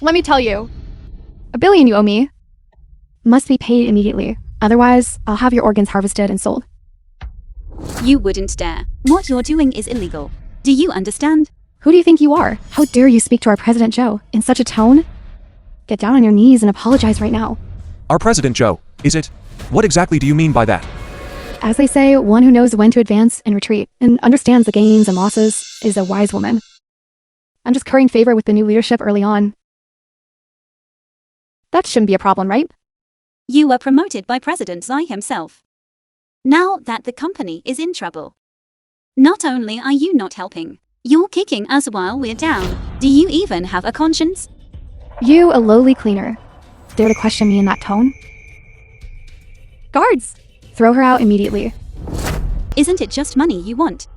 Let me tell you. $1 billion you owe me must be paid immediately. Otherwise, I'll have your organs harvested and sold. You wouldn't dare. What you're doing is illegal. Do you understand? Who do you think you are? How dare you speak to our President Joe in such a tone? Get down on your knees and apologize right now. Our President Joe, is it? What exactly do you mean by that? As they say, one who knows when to advance and retreat and understands the gains and losses is a wise woman. I'm just currying favor with the new leadership early on. That shouldn't be a problem, right? You were promoted by President Xi himself. Now that the company is in trouble, not only are you not helping, you're kicking us while we're down. Do you even have a conscience? You, a lowly cleaner, dare to question me in that tone? Guards! Throw her out immediately. Isn't it just money you want?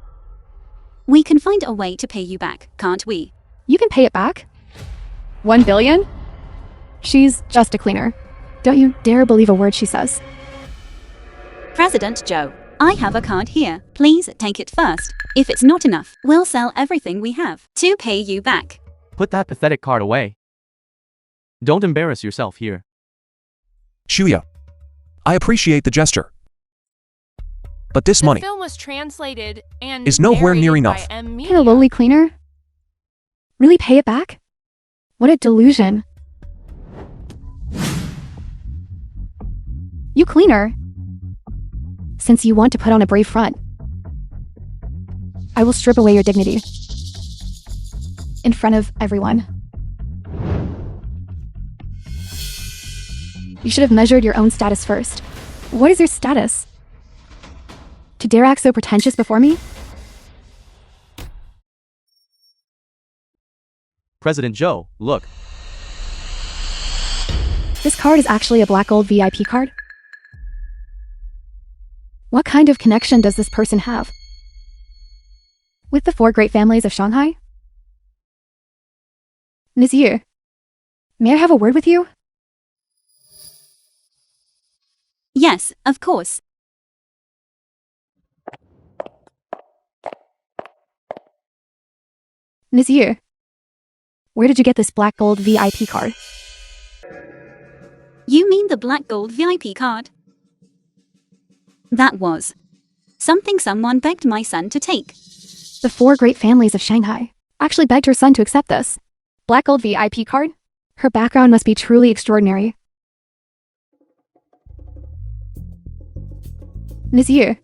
We can find a way to pay you back, can't we? You can pay it back? $1 billion? She's just a cleaner. Don't you dare believe a word she says. President Joe, I have a card here. Please take it first. If it's not enough, we'll sell everything we have to pay you back. Put that pathetic card away. Don't embarrass yourself here. Shuya. I appreciate the gesture. But this money The film was translated and is nowhere near narrated enough. by M. Can a lowly cleaner really pay it back? What a delusion. You cleaner, since you want to put on a brave front, I will strip away your dignity in front of everyone. You should have measured your own status first. What is your status? To dare act so pretentious before me? President Joe, look. This card is actually a black gold VIP card? What kind of connection does this person have with the 4 great families of Shanghai? Monsieur, may I have a word with you? Yes, of course. Monsieur, where did you get this black gold VIP card? You mean the black gold VIP card? That was something someone begged my son to take. The 4 great families of Shanghai actually begged her son to accept this black gold VIP card? Her background must be truly extraordinary. Monsieur,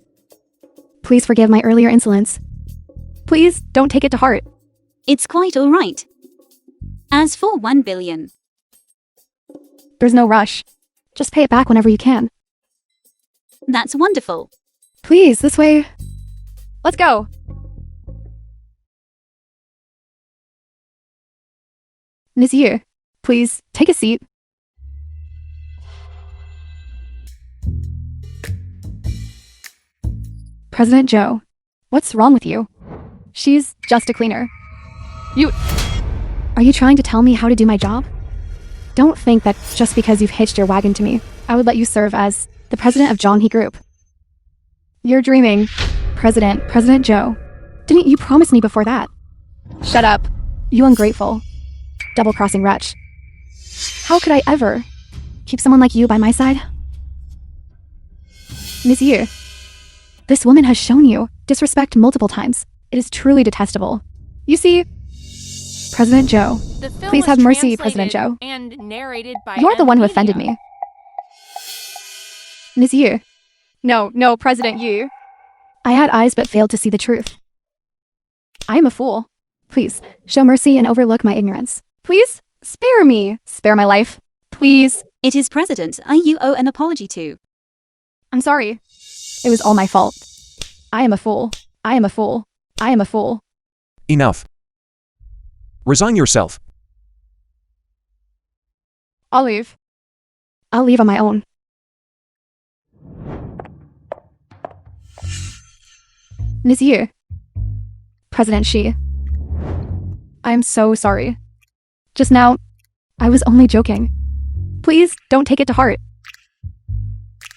please forgive my earlier insolence. Please don't take it to heart. It's quite all right. As for $1 billion, There's no rush. Just pay it back whenever you can. that's wonderful. Please, this way. Let's go. Monsieur, please take a seat. President Joe, what's wrong with you? She's just a cleaner. Are you trying to tell me how to do my job? Don't think that just because you've hitched your wagon to me, I would let you serve as the president of Zhonghe Group. You're dreaming. President Joe. Didn't you promise me before that? Shut up. You ungrateful, double-crossing wretch. How could I ever keep someone like you by my side? Monsieur, this woman has shown you disrespect multiple times. It is truly detestable. You see, President Joe, The film please was have mercy, translated President Joe. And narrated by You're the M. one who offended me. Monsieur. No, President Yu. I had eyes but failed to see the truth. I am a fool. Please, show mercy and overlook my ignorance. Please, spare me. Spare my life. Please. It is President you owe an apology to. I'm sorry. It was all my fault. I am a fool. I am a fool. I am a fool. Enough. Resign yourself. I'll leave. I'll leave on my own. Monsieur. President Xi. I'm so sorry. Just now, I was only joking. Please don't take it to heart.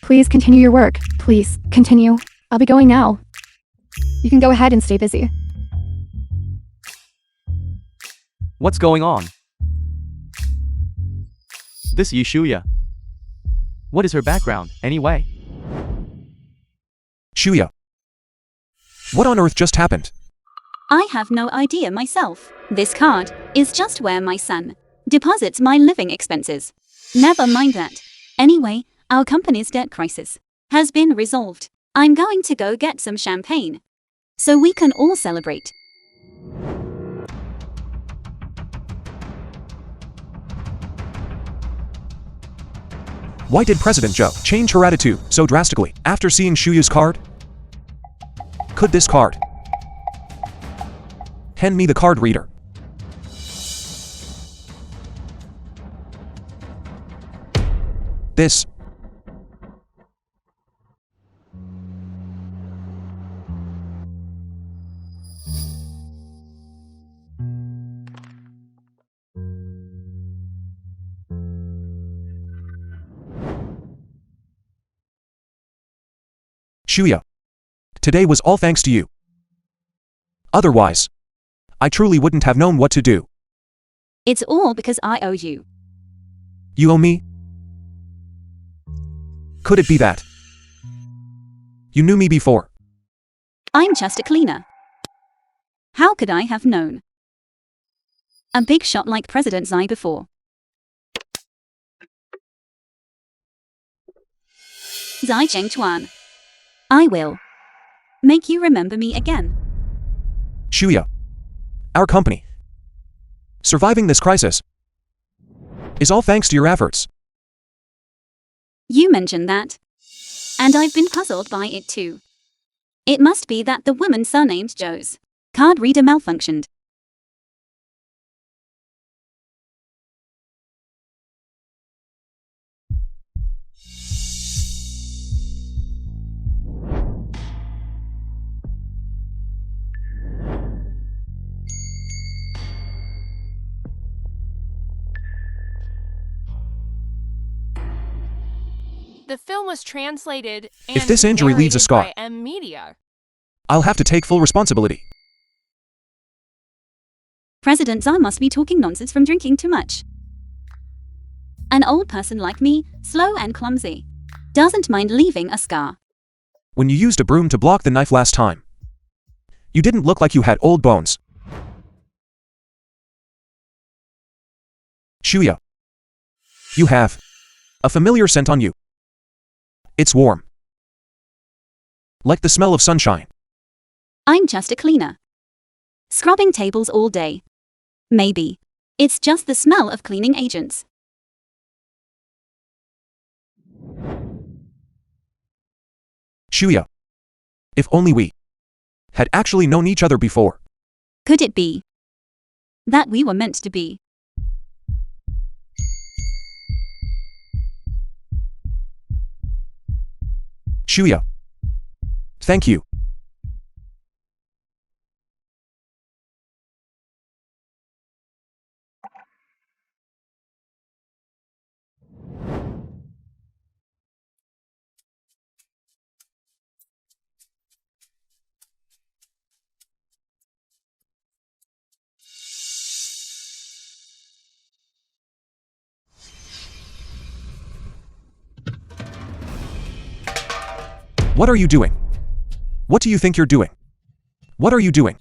Please continue your work. Please continue. I'll be going now. You can go ahead and stay busy. What's going on? this Shuya? What is her background, anyway? Shuya. What on earth just happened? I have no idea myself. This card is just where my son deposits my living expenses. Never mind that. Anyway, our company's debt crisis has been resolved. I'm going to go get some champagne so we can all celebrate. Why did President Joe change her attitude so drastically after seeing Shuya's card? Could this card hand me the card reader? This. Shuya. Today was all thanks to you. Otherwise, I truly wouldn't have known what to do. It's all because I owe you. You owe me? Could it be that you knew me before? I'm just a cleaner. How could I have known a big shot like President Xi before? Xi Zhengchuan. I will make you remember me again. Shuya. Our company surviving this crisis is all thanks to your efforts. You mentioned that, and I've been puzzled by it too. It must be that the woman surnamed Joe's card reader malfunctioned. The film was translated and If this injury leaves a narrated scar, by M Media. I'll have to take full responsibility. President Xi must be talking nonsense from drinking too much. An old person like me, slow and clumsy, doesn't mind leaving a scar. When you used a broom to block the knife last time, you didn't look like you had old bones. Shuya. You have a familiar scent on you. It's warm, like the smell of sunshine. I'm just a cleaner. Scrubbing tables all day. Maybe it's just the smell of cleaning agents. Shuya. If only we had actually known each other before. Could it be that we were meant to be? Shuya. Thank you. What are you doing? What do you think you're doing? What are you doing?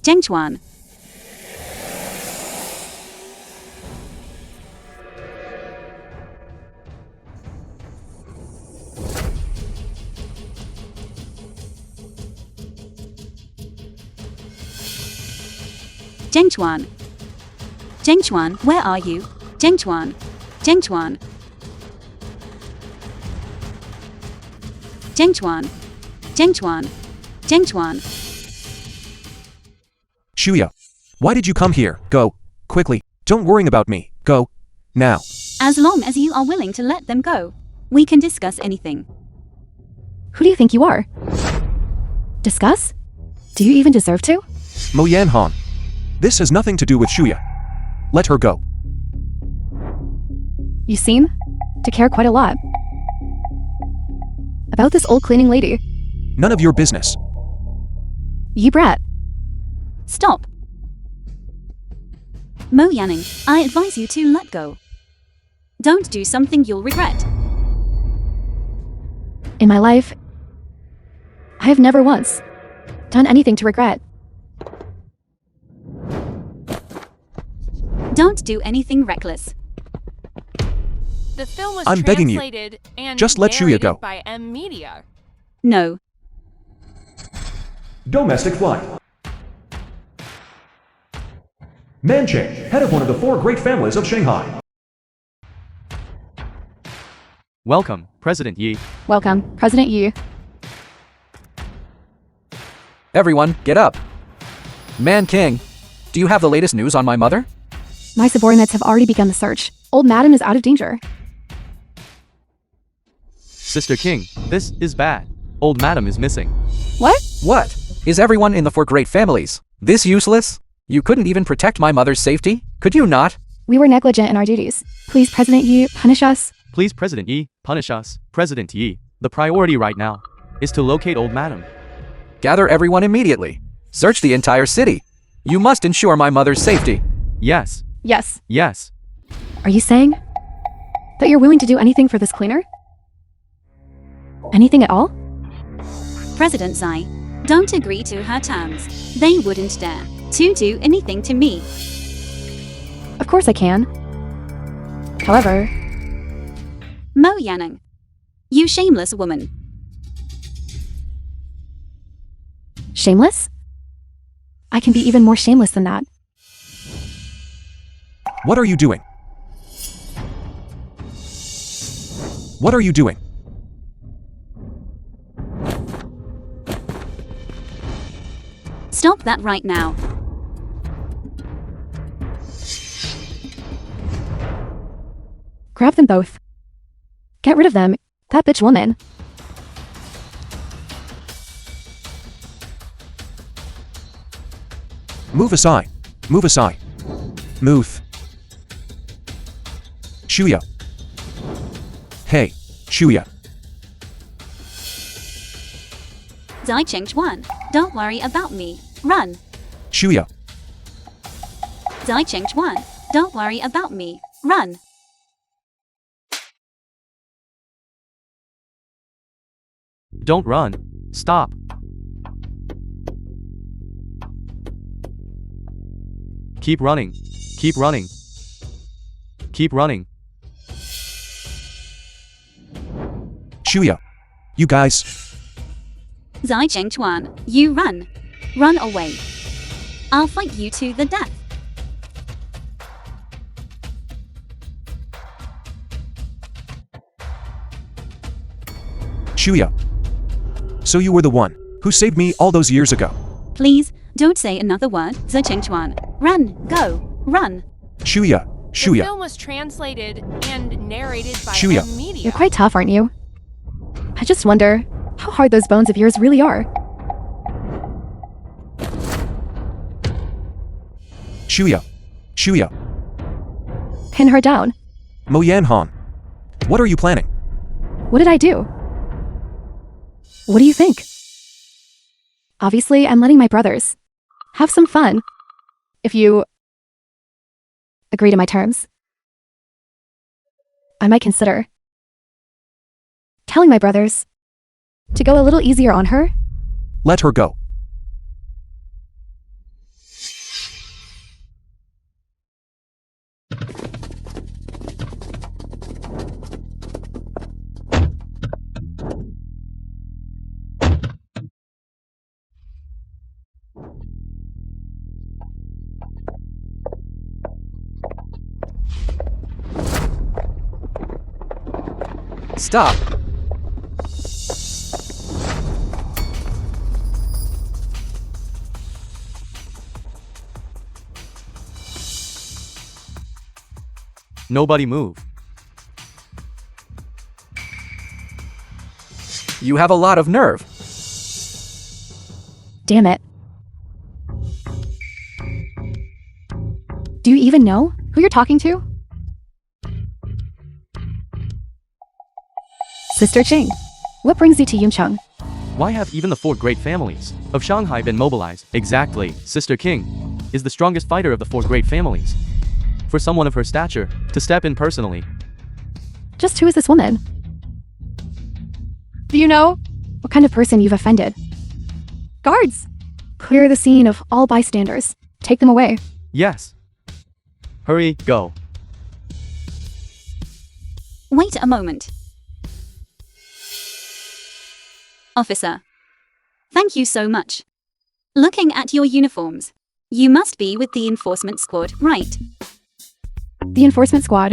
Zhengchuan. Zhengchuan. Zhengchuan, where are you? Zhengchuan. Zhengchuan. Zhengchuan. Zhengchuan. Zhengchuan. Shuya. Why did you come here? Go. Quickly. Don't worry about me. Go. Now. As long as you are willing to let them go, we can discuss anything. Who do you think you are? Discuss? Do you even deserve to? Mo Yanhan. This has nothing to do with Shuya. Let her go. You seem to care quite a lot about this old cleaning lady. None of your business. You brat. Stop. Mo Yanning, I advise you to let go. Don't do something you'll regret. In my life, I have never once done anything to regret. Don't do anything reckless. The film was I'm begging you. translated and Just let Shuya narrated go. by M Media. No. Domestic flight. Mancheng, head of one of the 4 great families of Shanghai. Welcome, President Yi. Welcome, President Yi. Everyone, get up. Man King, do you have the latest news on my mother? My subordinates have already begun the search. Old Madam is out of danger. Sister King, this is bad. Old Madam is missing. What? What? Is everyone in the 4 great families this useless? You couldn't even protect my mother's safety? Could you not? We were negligent in our duties. Please, President Yi, punish us. Please, President Yi, punish us. President Yi, the priority right now is to locate Old Madam. Gather everyone immediately. Search the entire city. You must ensure my mother's safety. Yes, Yes. yes. Are you saying that you're willing to do anything for this cleaner? Anything at all? President Tsai, don't agree to her terms. They wouldn't dare to do anything to me. Of course I can. However, Mo Yanning, you shameless woman. shameless? I can be even more shameless than that. What are you doing? What are you doing? Stop that right now. Grab them both. Get rid of them. That bitch woman. Move aside. Move aside. Move. Shuya. Hey, Shuya. Zai Chengchuan, don't worry about me. Run. Shuya. Zai Chengchuan, don't worry about me. Run. Don't run. Stop. Keep running. Keep running. Keep running. Shuya. You guys. Zai Chengchuan, you run. Run away. I'll fight you to the death. Shuya. So you were the one who saved me all those years ago. Please, don't say another word, Zai Chengchuan. Run, go, run. Shuya. The Shuya. film was translated and narrated by Shuya. M Media. You're quite tough, aren't you? I just wonder how hard those bones of yours really are. Shuya. Shuya. Pin her down. Mo Yanhan. What are you planning? What did I do? What do you think? Obviously, I'm letting my brothers have some fun. If you agree to my terms, I might consider telling my brothers to go a little easier on her. Let her go. Stop. Nobody move. You have a lot of nerve. Damn it. Do you even know who you're talking to? Sister Ching, what brings you to Yuncheng? Why have even the 4 great families of Shanghai been mobilized? Exactly. Sister King is the strongest fighter of the 4 great families. for someone of her stature to step in personally. Just who is this woman? Do you know what kind of person you've offended? Guards! Clear the scene of all bystanders. Take them away. Yes. Hurry, go. Wait a moment. Officer. Thank you so much. Looking at your uniforms, you must be with the enforcement squad, right? The enforcement squad.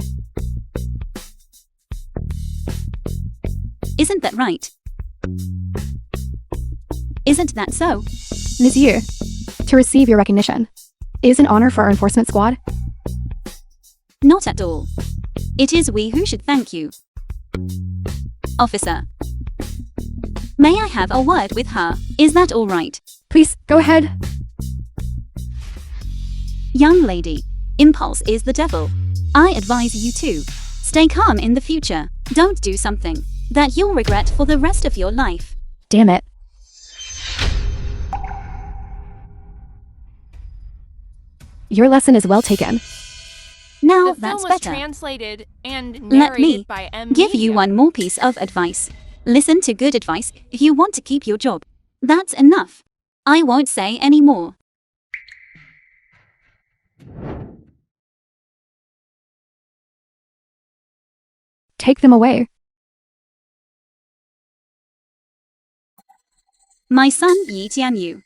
Isn't that right? Isn't that so? Monsieur, to receive your recognition is an honor for our enforcement squad. Not at all. It is we who should thank you. Officer. May I have a word with her? Is that all right? Please, go ahead. Young lady, impulse is the devil. I advise you to stay calm in the future. Don't do something that you'll regret for the rest of your life. Damn it. Your lesson is well taken. Now The film that's was better. translated and Let narrated me by M. give you Media. one more piece of advice. Listen to good advice if you want to keep your job. That's enough. I won't say any more. Take them away. My son Yi Tianyu.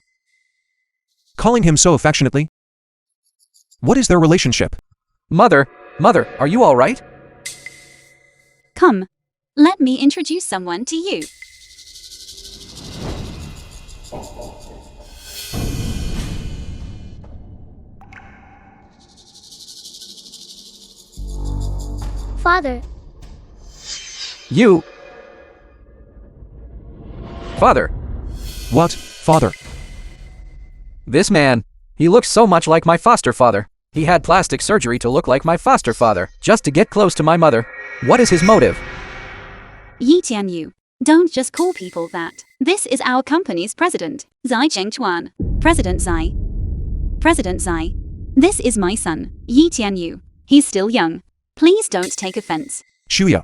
Calling him so affectionately? What is their relationship? Mother, are you all right? Come, let me introduce someone to you. Father, You. Father, What, father? this man, he looks so much like my foster father. He had plastic surgery to look like my foster father, just to get close to my mother. What is his motive? Yi Tianyu. Don't just call people that. This is our company's president, Zai Chengchuan. President Zai. President Zai. This is my son, Yi Tianyu. He's still young. Please don't take offense. Shuya.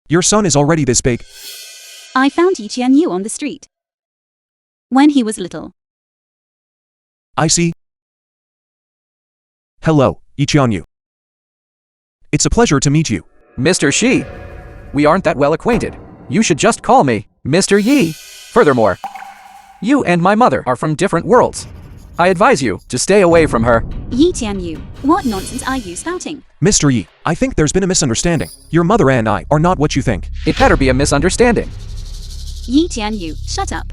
Your son is already this big. I found Yi Tianyu on the street when he was little. I see. Hello, Ichianyu. It's a pleasure to meet you. Mr. Shi. We aren't that well acquainted. You should just call me Mr. Yi. Furthermore, you and my mother are from different worlds. I advise you to stay away from her. Yi Tianyu, what nonsense are you spouting? Mr. Yi, I think there's been a misunderstanding. Your mother and I are not what you think. It better be a misunderstanding. Yi Tianyu, shut up.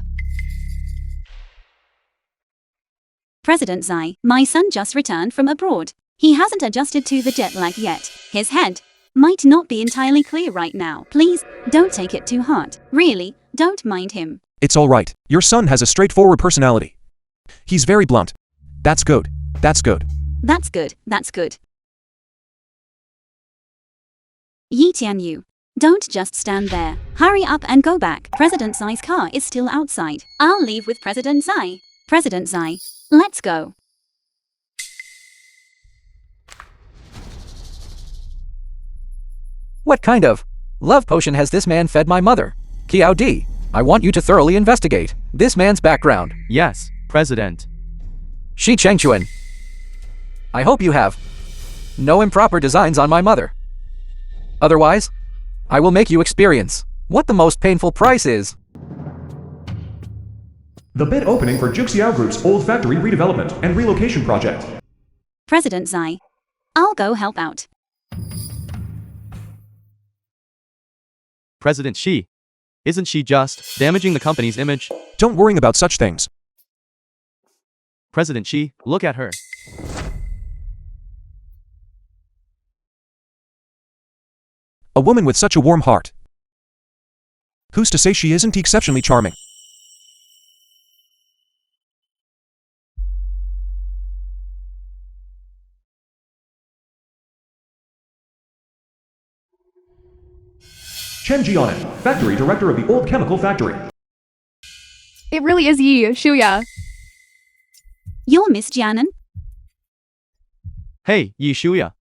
President Zai, my son just returned from abroad. He hasn't adjusted to the jet lag yet. His head might not be entirely clear right now. Please, don't take it too hard. Really, don't mind him. It's all right. Your son has a straightforward personality. He's very blunt. That's good. That's good. That's good, that's good. Yi Tianyu, don't just stand there. Hurry up and go back. President Zai's car is still outside. I'll leave with President Zai. President Zai, let's go. What kind of love potion has this man fed my mother? Kiao Di, I want you to thoroughly investigate this man's background. Yes, President. Shi Chengchuan. I hope you have no improper designs on my mother. Otherwise, I will make you experience what the most painful price is. The bid opening for Juxiao Group's old factory redevelopment and relocation project. President Zai, I'll go help out. President Shi. Isn't she just damaging the company's image? Don't worry about such things. President Shi, look at her. A woman with such a warm heart. Who's to say she isn't exceptionally charming? Chen Jianan, factory director of the old chemical factory. It really is Yi, Shuya. You're Miss Jianan? Hey, Yi Shuya.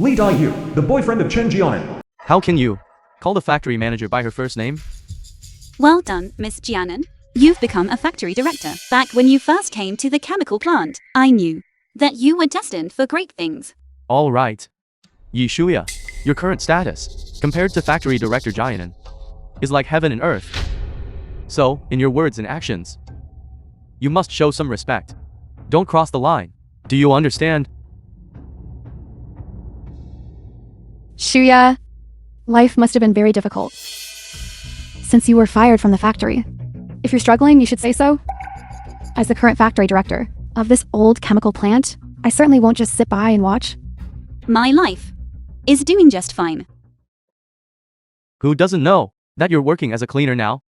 Lee Dai-yu, the boyfriend of Chen Jianan. How can you call the factory manager by her first name? Well done, Miss Jianan. You've become a factory director. Back when you first came to the chemical plant, I knew that you were destined for great things. All right. Yi Shuya, your current status, compared to factory director Jianan, is like heaven and earth. So, in your words and actions, you must show some respect. Don't cross the line. Do you understand? Shuya, life must have been very difficult since you were fired from the factory. If you're struggling, you should say so. As the current factory director of this old chemical plant, I certainly won't just sit by and watch. My life is doing just fine. Who doesn't know that you're working as a cleaner now?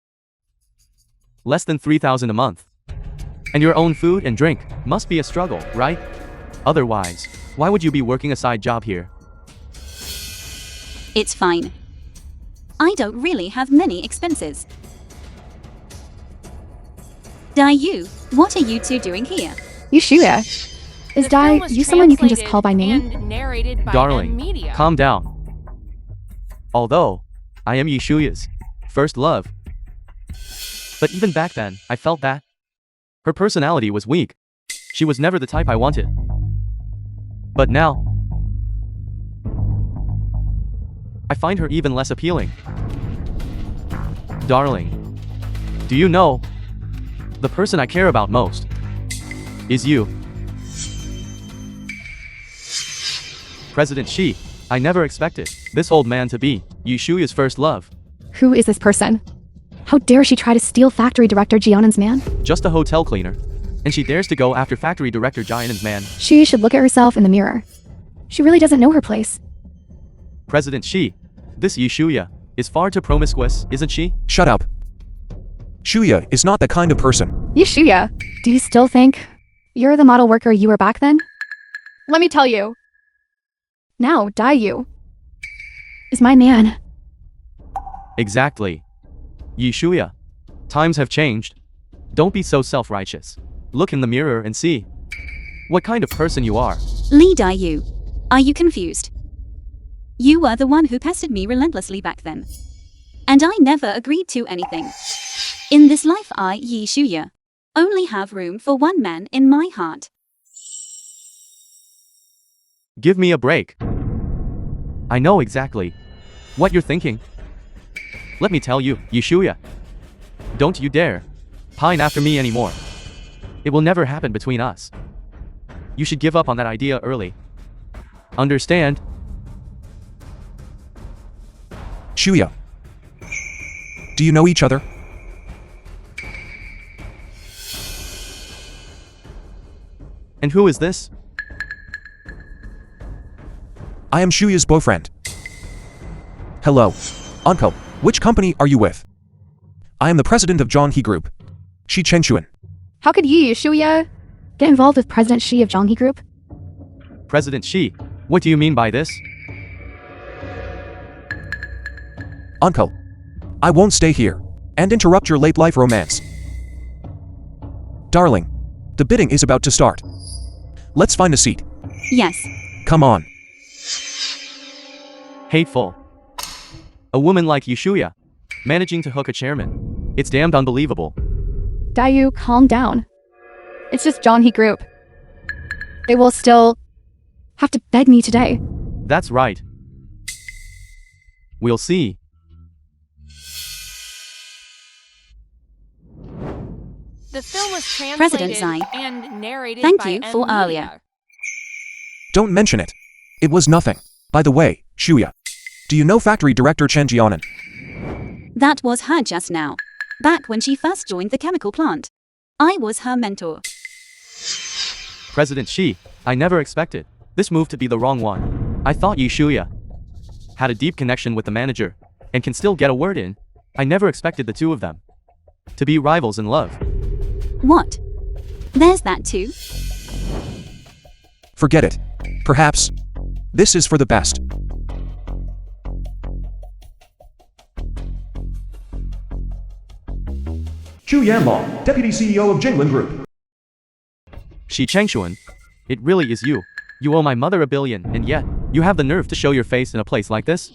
Less than 3,000 a month. And your own food and drink must be a struggle, right? Otherwise, why would you be working a side job here? It's fine. I don't really have many expenses. Dai-yu, what are you two doing here? You Shuya. Is The Dai film was you someone you can just translated call by name? And narrated by Darling, media. calm down. Although, I am Yi Shuya's first love. But even back then, I felt that her personality was weak. She was never the type I wanted. But now, I find her even less appealing. Darling, do you know, the person I care about most is you. President Xi, I never expected this old man to be Yi Shuya's first love. Who is this person? How dare she try to steal factory director Jianan's man? Just a hotel cleaner. And she dares to go after factory director Jianan's man. She should look at herself in the mirror. She really doesn't know her place. President Xi, this Yi Shuya is far too promiscuous, isn't she? Shut up. Shuya is not that kind of person. You Shuya, do you still think you're the model worker you were back then? Let me tell you. Now, Dai-yu is my man. Exactly. Yi Shuya, times have changed. Don't be so self-righteous. Look in the mirror and see what kind of person you are. Lee Dai-yu, are you confused? You were the one who pestered me relentlessly back then. And I never agreed to anything. In this life I, Yi Shuya, only have room for one man in my heart. Give me a break. I know exactly what you're thinking. Let me tell you, Yi Shuya, don't you dare pine after me anymore. It will never happen between us. You should give up on that idea early. Understand? Shuya. Do you know each other? And who is this? I am Shuya's boyfriend. Hello. Uncle, which company are you with? I am the president of Zhonghe Group. Shi Chengchuan. How could you, Shuya, get involved with President Xi of Zhonghe Group? President Xi, what do you mean by this? Uncle, I won't stay here and interrupt your late life romance. Darling, the bidding is about to start. Let's find a seat. Yes. Come on. Hateful. A woman like Yi Shuya, managing to hook a chairman. It's damned unbelievable. Dai-yu, calm down. It's just Zhonghe Group. They will still have to beg me today. That's right. We'll see. The film was President translated Tsai. and narrated Thank by you for media. earlier. Don't mention it. It was nothing. By the way, Shuya, do you know factory director Chen Jianan? That was her just now. Back when she first joined the chemical plant. I was her mentor. President Xi, I never expected this move to be the wrong one. I thought Yi Shuya had a deep connection with the manager and can still get a word in. I never expected the two of them to be rivals in love. What? There's that too? Forget it. Perhaps this is for the best. Chu Yanlong, Deputy CEO of Jinglin Group. Shi Chengchuan, it really is you. You owe my mother $1 billion, and yet You have the nerve to show your face in a place like this?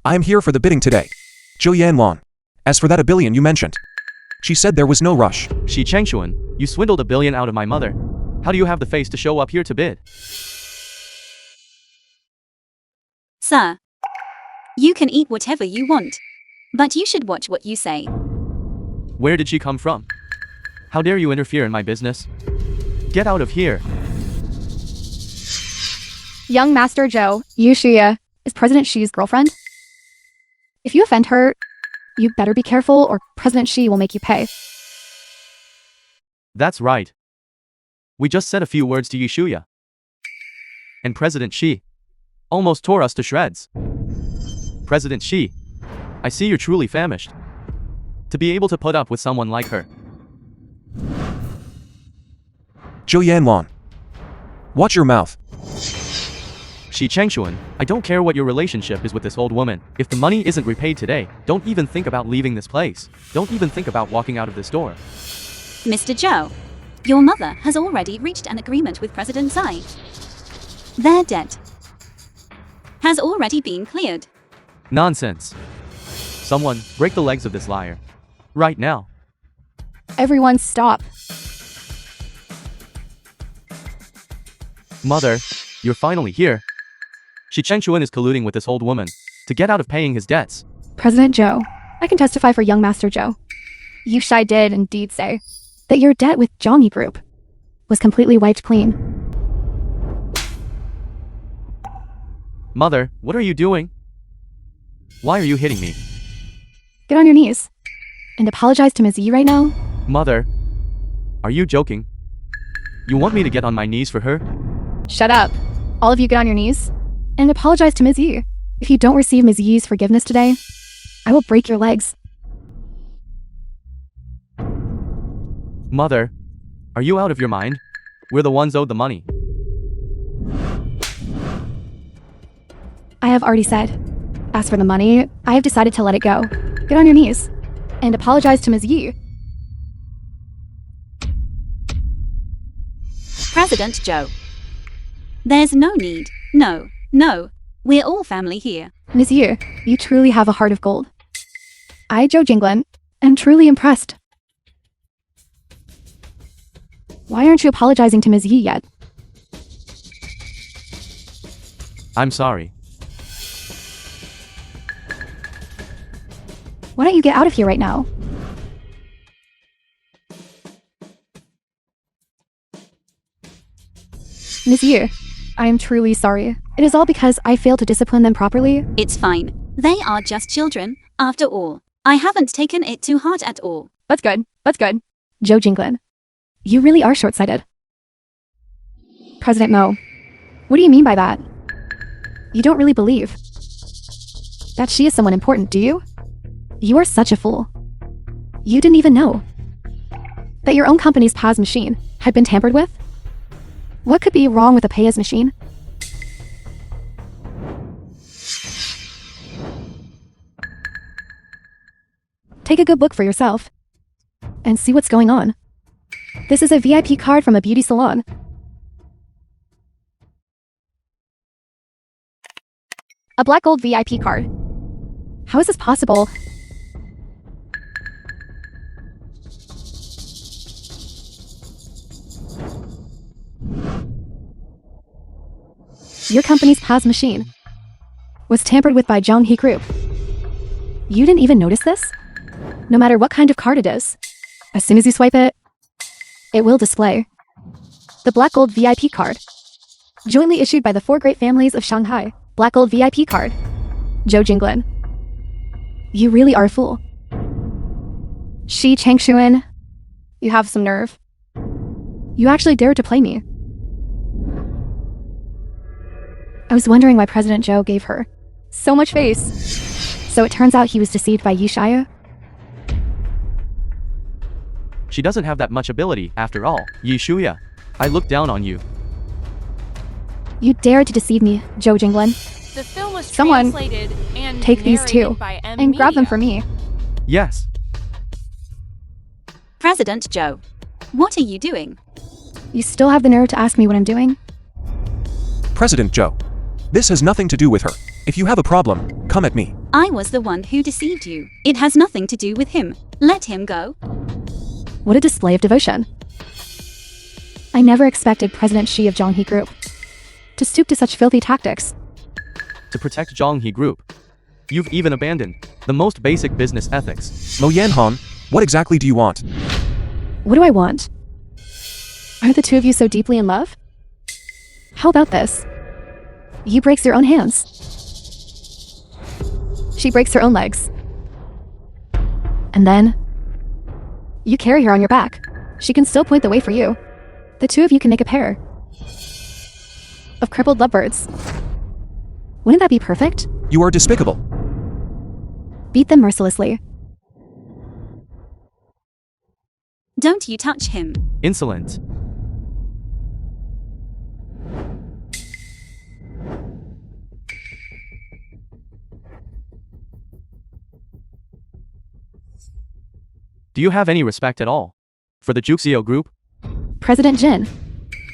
I am here for the bidding today. Zhou Yanlong. As for that $1 billion you mentioned, she said there was no rush. Shi Chengxuan, you swindled $1 billion out of my mother. How do you have the face to show up here to bid? Sir, you can eat whatever you want, but you should watch what you say. Where did she come from? How dare you interfere in my business? Get out of here. Young Master Zhou, Yu Shuya, is President Xi's girlfriend. If you offend her, you better be careful or President Xi will make you pay. That's right. We just said a few words to Yushuya. And President Xi almost tore us to shreds. President Xi, I see you're truly famished. To be able to put up with someone like her. Zhou Yanlong. Watch your mouth. Shi Chengxuan, I don't care what your relationship is with this old woman. If the money isn't repaid today, don't even think about leaving this place. Don't even think about walking out of this door. Mr. Zhou, your mother has already reached an agreement with President Tsai. Their debt has already been cleared. Nonsense. Someone, break the legs of this liar. Right now. Everyone stop. Mother, you're finally here. Shi Chengxuan is colluding with this old woman to get out of paying his debts. President Zhou, I can testify for young Master Zhou. Yu Shai did indeed say that your debt with Zhongyi Group was completely wiped clean. Mother, what are you doing? Why are you hitting me? Get on your knees and apologize to Ms. Yi right now. Mother, are you joking? You want me to get on my knees for her? Shut up. All of you get on your knees and apologize to Ms. Yi. If you don't receive Ms. Yi's forgiveness today, I will break your legs. Mother, are you out of your mind? We're the ones owed the money. I have already said. As for the money, I have decided to let it go. Get on your knees and apologize to Ms. Yi. President Zhou, there's no need. No, we're all family here. Ms. Yi, you truly have a heart of gold. I, Zhou Jinglin, am truly impressed. Why aren't you apologizing to Ms. Yi yet? I'm sorry. Why don't you get out of here right now? Ms. Yi, I am truly sorry. It is all because I failed to discipline them properly. It's fine. They are just children, after all. I haven't taken it to heart at all. That's good. Zhou Jinglin, you really are short-sighted. President Mo, what do you mean by that? You don't really believe that she is someone important, do you? You are such a fool. You didn't even know that your own company's PAS machine had been tampered with? What could be wrong with a PAS machine? Take a good look for yourself and see what's going on. This is a VIP card from a beauty salon. A black gold VIP card. How is this possible? Your company's PAS machine was tampered with by Zhongyi Group. You didn't even notice this? No matter what kind of card it is, as soon as you swipe it, it will display the Black Gold VIP card, jointly issued by the 4 great families of Shanghai. Black Gold VIP card. Zhou Jinglin, you really are a fool. Shi Chengxuan, you have some nerve. You actually dared to play me. I was wondering why President Zhou gave her so much face. So it turns out he was deceived by Yu Shaya? She doesn't have that much ability, after all. Yishuya, I look down on you. You dared to deceive me, Zhou Jinglin. The film was Someone translated and take these two narrated by M. and grab them Media. for me. Yes. President Zhou, what are you doing? You still have the nerve to ask me what I'm doing? President Zhou, This has nothing to do with her. If you have a problem, come at me. I was the one who deceived you. It has nothing to do with him. Let him go. What a display of devotion. I never expected President Xi of Zhonghe Group to stoop to such filthy tactics. To protect Zhonghe Group, you've even abandoned the most basic business ethics. Mo Yanhan, what exactly do you want? What do I want? Are the two of you so deeply in love? How about this? You breaks your own hands. She breaks her own legs. And then you carry her on your back. She can still point the way for you. The two of you can make a pair of crippled lovebirds. Wouldn't that be perfect? You are despicable. Beat them mercilessly. Don't you touch him. Insolent. Do you have any respect at all for the Juxio Group? President Jin,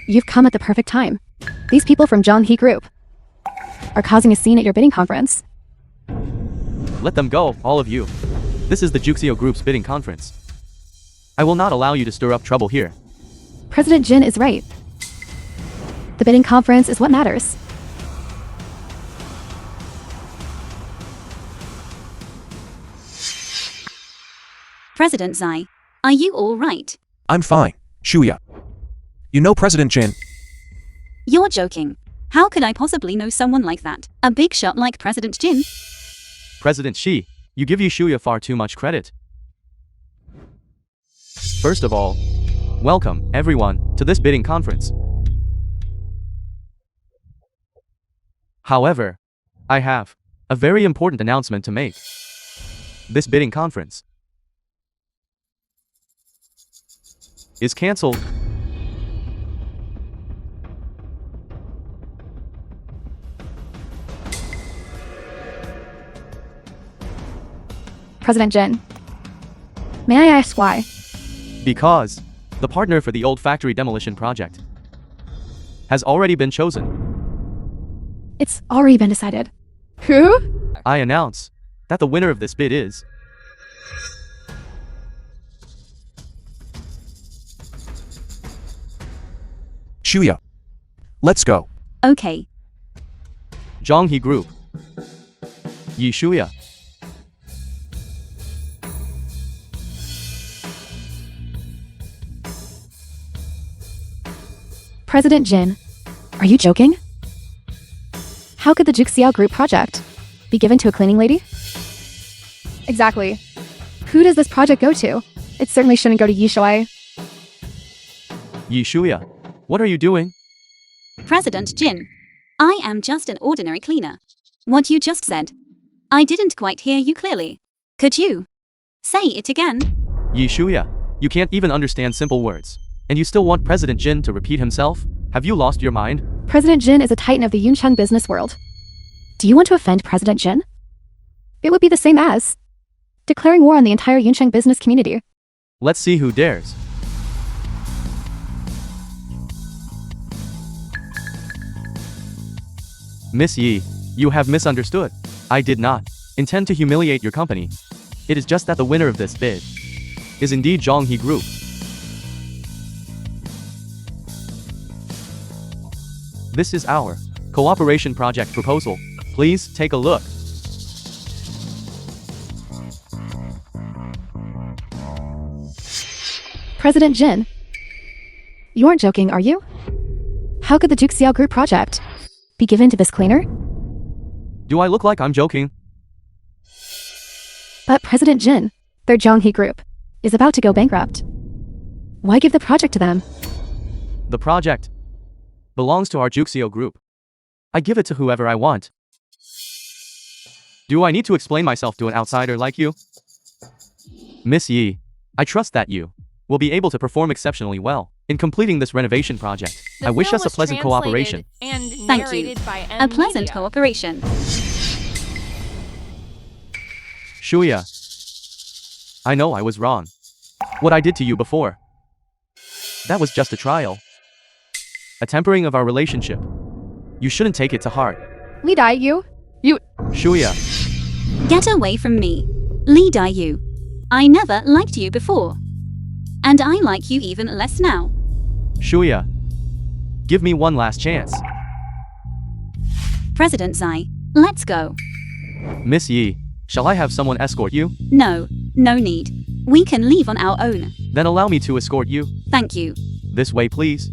you've come at the perfect time. These people from Zhonghe Group are causing a scene at your bidding conference. Let them go, all of you. This is the Juxio Group's bidding conference. I will not allow you to stir up trouble here. President Jin is right. The bidding conference is what matters. President Zai, are you all right? I'm fine, Shuya. You know President Jin. You're joking. How could I possibly know someone like that? A big shot like President Jin? President Xi, you give Yushuya far too much credit. First of all, welcome, everyone, to this bidding conference. However, I have a very important announcement to make. This bidding conference is cancelled. President Jin, may I ask why? Because the partner for the old factory demolition project has already been chosen. It's already been decided. Who? I announce that the winner of this bid is Shuya. Let's go. Okay. Zhonghe Group. Yishuya. President Jin, are you joking? How could the Juxiao Group project be given to a cleaning lady? Exactly. Who does this project go to? It certainly shouldn't go to Yishuai. Yishuya. What are you doing? President Jin, I am just an ordinary cleaner. What you just said, I didn't quite hear you clearly. Could you say it again? Yishuya. You can't even understand simple words. And you still want President Jin to repeat himself? Have you lost your mind? President Jin is a titan of the Yuncheng business world. Do you want to offend President Jin? It would be the same as declaring war on the entire Yuncheng business community. Let's see who dares. Miss Yi, you have misunderstood. I did not intend to humiliate your company. It is just that the winner of this bid is indeed Zhonghe Group. This is our cooperation project proposal. Please take a look. President Jin, you aren't joking, are you? How could the Juxiao Group project be given to this cleaner? Do I look like I'm joking? But President Jin, their Zhonghe Group, is about to go bankrupt. Why give the project to them? The project belongs to our Juxio Group. I give it to whoever I want. Do I need to explain myself to an outsider like you? Miss Yi, I trust that you will be able to perform exceptionally well in completing this renovation project. I wish us a pleasant cooperation. Thank you. A pleasant cooperation. Shuya, I know I was wrong. What I did to you before, that was just a trial. A tempering of our relationship. You shouldn't take it to heart. Lee Dai, you? Shuya, Get away from me. Lee Dai Yu. I never liked you before. And I like you even less now. Shuya. Give me one last chance. President Zai, let's go. Miss Yi, shall I have someone escort you? No, no need. We can leave on our own. Then allow me to escort you. Thank you. This way, please.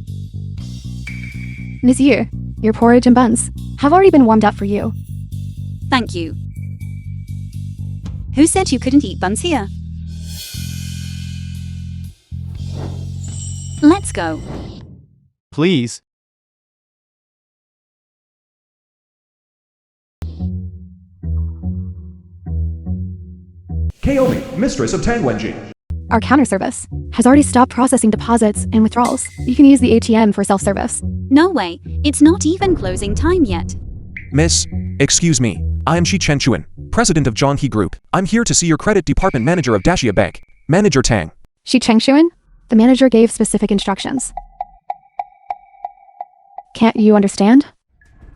Ms. Yu, your porridge and buns have already been warmed up for you. Thank you. Who said you couldn't eat buns here? Let's go. Please. Kaomi, mistress of Tang Wenji. Our counter service has already stopped processing deposits and withdrawals. You can use the ATM for self-service. No way. It's not even closing time yet. Miss, excuse me. I am Shi Chenchuan, president of John He Group. I'm here to see your credit department manager of Dashia Bank. Manager Tang. Shi Chengshuan, the manager gave specific instructions. Can't you understand?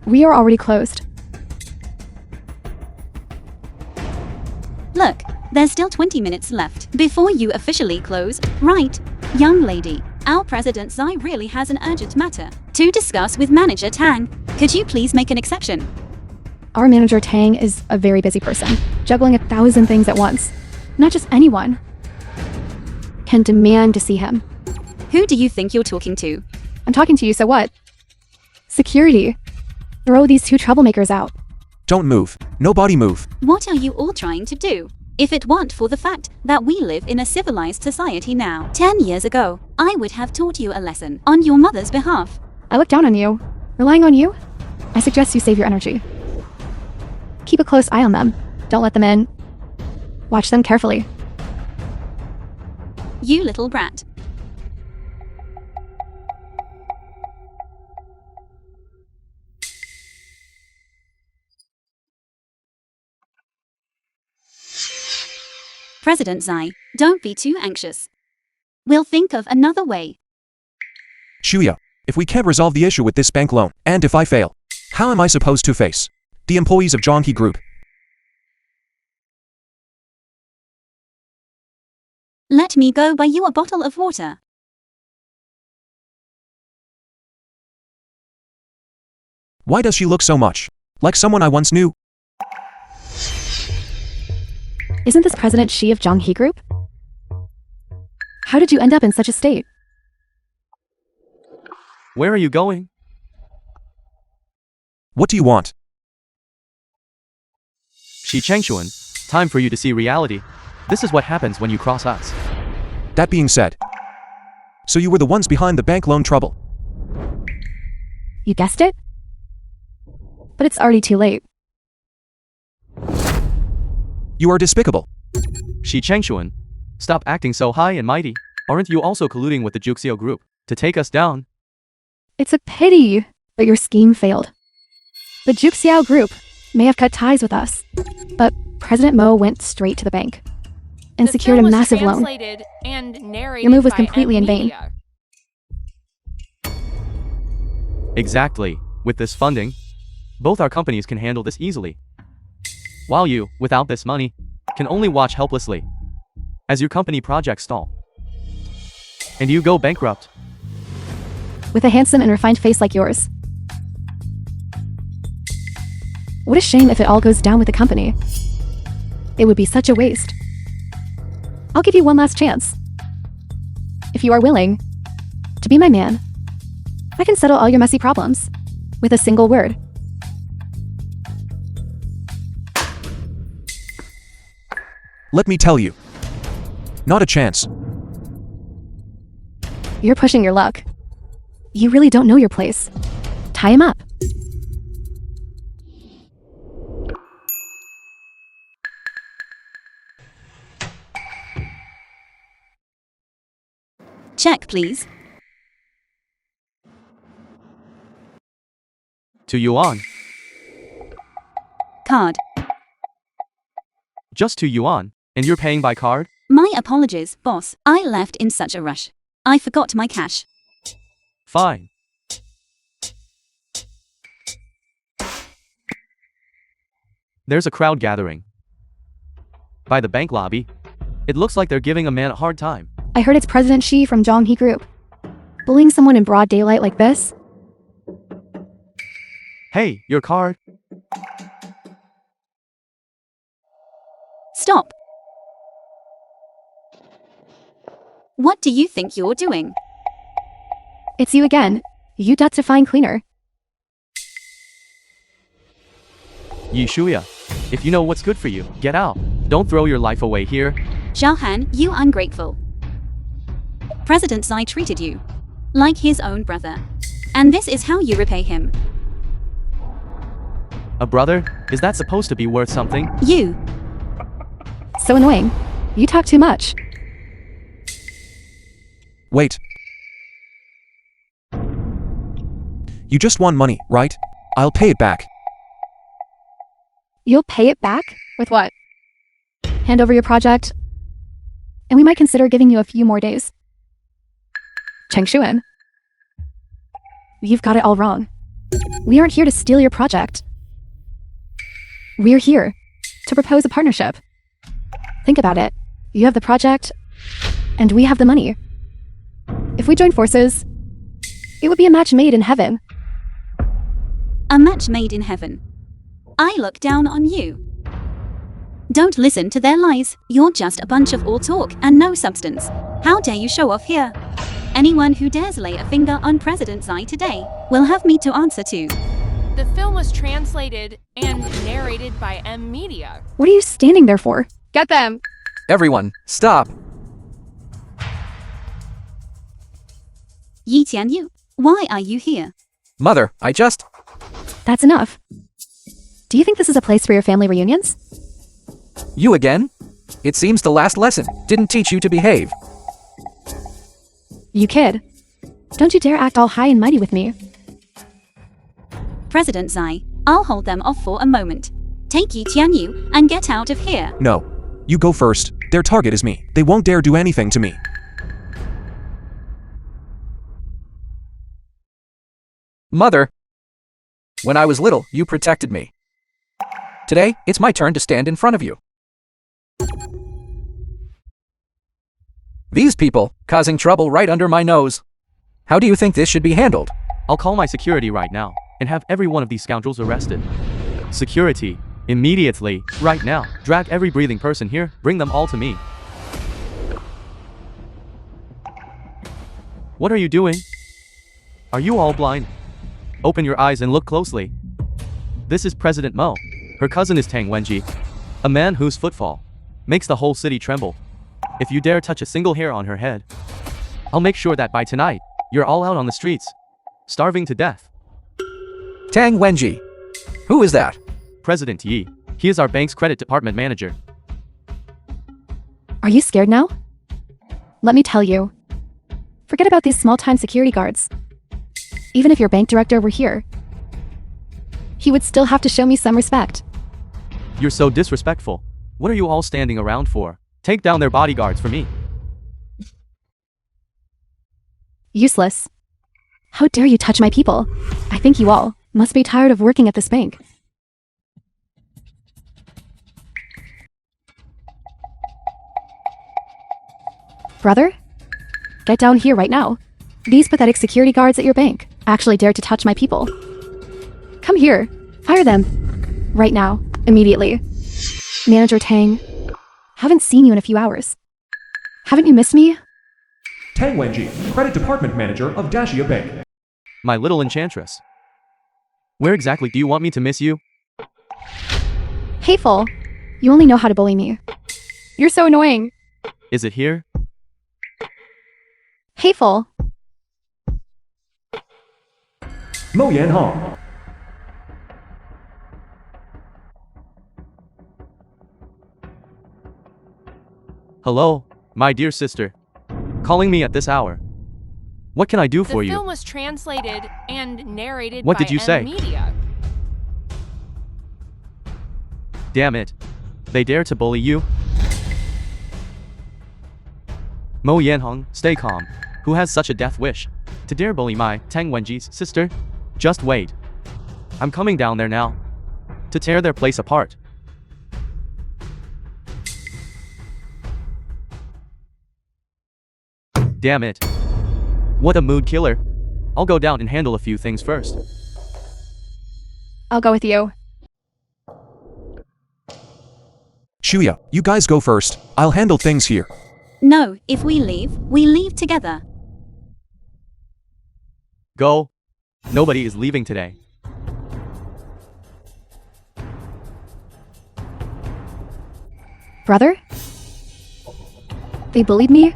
We are already closed. Look, there's still 20 minutes left before you officially close, right? Young lady, our President Zai really has an urgent matter to discuss with Manager Tang. Could you please make an exception? Our manager Tang is a very busy person, juggling 1,000 things at once. Not just anyone can demand to see him. Who do you think you're talking to? I'm talking to you, so what? Security. Throw these two troublemakers out. Don't move. Nobody move. What are you all trying to do? If it weren't for the fact that we live in a civilized society now, 10 years ago, I would have taught you a lesson on your mother's behalf. I look down on you. Relying on you? I suggest you save your energy. Keep a close eye on them. Don't let them in. Watch them carefully. You little brat. President Zai, don't be too anxious. We'll think of another way. Shuya, if we can't resolve the issue with this bank loan, and if I fail, how am I supposed to face the employees of John He Group? Let me go buy you a bottle of water. Why does she look so much like someone I once knew? Isn't this President Shi of John He Group? How did you end up in such a state? Where are you going? What do you want? Shi Chengchuan, time for you to see reality. This is what happens when you cross us. That being said, so you were the ones behind the bank loan trouble. You guessed it? But it's already too late. You are despicable. Shi Chengchuan, stop acting so high and mighty. Aren't you also colluding with the Juxiao group to take us down? It's a pity, but your scheme failed. The Juxiao group may have cut ties with us, but President Mo went straight to the bank and The secured a film was massive loan. translated and narrated Your move was by completely in vain. Media. Exactly. With this funding, both our companies can handle this easily. While you, without this money, can only watch helplessly as your company projects stall. And you go bankrupt. With a handsome and refined face like yours. What a shame if it all goes down with the company. It would be such a waste. I'll give you one last chance. If you are willing to be my man, I can settle all your messy problems with a single word. Let me tell you. Not a chance. You're pushing your luck. You really don't know your place. Tie him up. Check, please. 2 yuan. Card. Just 2 yuan. And you're paying by card? My apologies, boss. I left in such a rush. I forgot my cash. Fine. There's a crowd gathering by the bank lobby. It looks like they're giving a man a hard time. I heard it's President Xi from Zhonghe Group. Bullying someone in broad daylight like this? Hey, your card. Stop. What do you think you're doing? It's you again. You to fine cleaner. Yi Shuya, if you know what's good for you, get out. Don't throw your life away here. Xiaohan, you ungrateful. President Xi treated you like his own brother. And this is how you repay him. A brother? Is that supposed to be worth something? You. So annoying. You talk too much. Wait. You just want money, right? I'll pay it back. You'll pay it back? With what? Hand over your project, and we might consider giving you a few more days. Cheng Shuan, you've got it all wrong. We aren't here to steal your project. We're here to propose a partnership. Think about it. You have the project, and we have the money. If we join forces, it would be a match made in heaven. A match made in heaven. I look down on you. Don't listen to their lies. You're just a bunch of all talk and no substance. How dare you show off here? Anyone who dares lay a finger on President Xi today will have me to answer to. The film was translated and narrated by M Media. What are you standing there for? Get them! Everyone, stop. Yi Tianyu, why are you here? Mother, That's enough. Do you think this is a place for your family reunions? You again? It seems the last lesson didn't teach you to behave. You kid. Don't you dare act all high and mighty with me. President Xi, I'll hold them off for a moment. Take Yi Tianyu and get out of here. No. You go first. Their target is me. They won't dare do anything to me. Mother, when I was little, you protected me. Today, it's my turn to stand in front of you. These people, causing trouble right under my nose. How do you think this should be handled? I'll call my security right now and have every one of these scoundrels arrested. Security, immediately, right now. Drag every breathing person here, bring them all to me. What are you doing? Are you all blind? Open your eyes and look closely. This is President Mo. Her cousin is Tang Wenji, a man whose footfall makes the whole city tremble. If you dare touch a single hair on her head, I'll make sure that by tonight, you're all out on the streets, starving to death. Tang Wenji. Who is that? President Yi. He is our bank's credit department manager. Are you scared now? Let me tell you. Forget about these small-time security guards. Even if your bank director were here, he would still have to show me some respect. You're so disrespectful. What are you all standing around for? Take down their bodyguards for me. Useless. How dare you touch my people? I think you all must be tired of working at this bank. Brother? Get down here right now. These pathetic security guards at your bank actually dared to touch my people. Come here. Fire them. Right now. Immediately. Manager Tang. Haven't seen you in a few hours. Haven't you missed me? Tang Wenji, Credit Department Manager of Dashia Bank. My little enchantress. Where exactly do you want me to miss you? Hateful. You only know how to bully me. You're so annoying. Is it here? Hateful. Mo Yan Hong. Hello, my dear sister. Calling me at this hour. What can I do for The you? film was translated and narrated What by did you M say? Media. Damn it. They dare to bully you? Mo Yanhong, stay calm. Who has such a death wish? To dare bully my Tang Wenji's sister? Just wait. I'm coming down there now. To tear their place apart. Damn it. What a mood killer. I'll go down and handle a few things first. I'll go with you. Shuya, you guys go first. I'll handle things here. No, if we leave together. Go. Nobody is leaving today. Brother? They bullied me?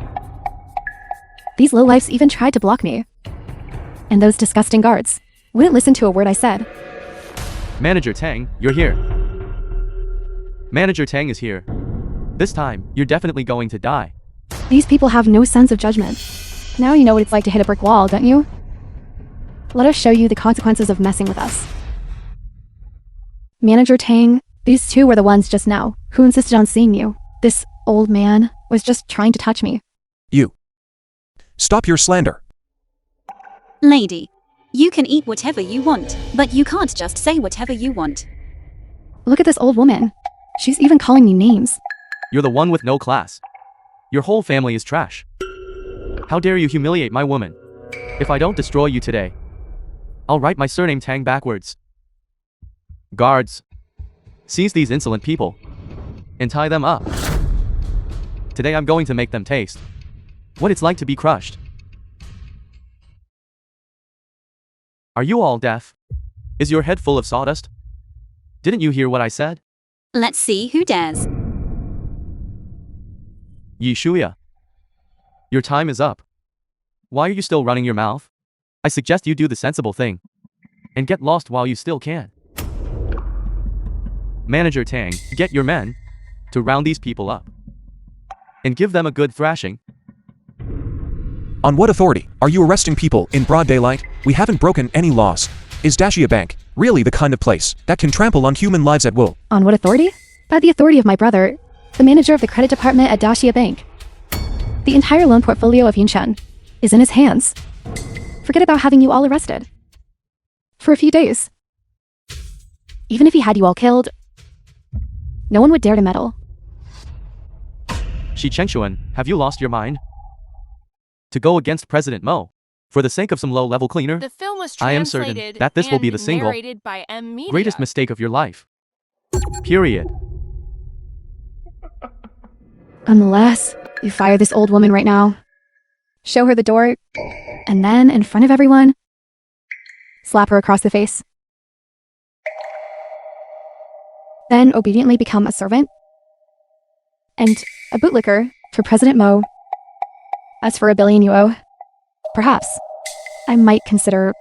These lowlifes even tried to block me. And those disgusting guards wouldn't listen to a word I said. Manager Tang, you're here. Manager Tang is here. This time, you're definitely going to die. These people have no sense of judgment. Now you know what it's like to hit a brick wall, don't you? Let us show you the consequences of messing with us. Manager Tang, these two were the ones just now who insisted on seeing you. This old man was just trying to touch me. You. Stop your slander. Lady, you can eat whatever you want, but you can't just say whatever you want. Look at this old woman. She's even calling me names. You're the one with no class. Your whole family is trash. How dare you humiliate my woman? If I don't destroy you today, I'll write my surname Tang backwards. Guards, seize these insolent people and tie them up. Today I'm going to make them taste what it's like to be crushed. Are you all deaf? Is your head full of sawdust? Didn't you hear what I said? Let's see who dares. Yi Shuya, your time is up. Why are you still running your mouth? I suggest you do the sensible thing and get lost while you still can. Manager Tang, get your men to round these people up and give them a good thrashing. On what authority are you arresting people in broad daylight? We haven't broken any laws. Is Dacia Bank really the kind of place that can trample on human lives at will? On what authority? By the authority of my brother, the manager of the credit department at Dacia Bank. The entire loan portfolio of Yunchen is in his hands. Forget about having you all arrested. For a few days. Even if he had you all killed, no one would dare to meddle. Shi Chengshuan, have you lost your mind? To go against President Mo for the sake of some low-level cleaner? The film was I am translated certain that this will be the and single narrated by M Media. greatest mistake of your life. Period. Unless you fire this old woman right now, show her the door, and then, in front of everyone, slap her across the face. Then obediently become a servant and a bootlicker for President Mo. As for $1 billion you owe, perhaps I might consider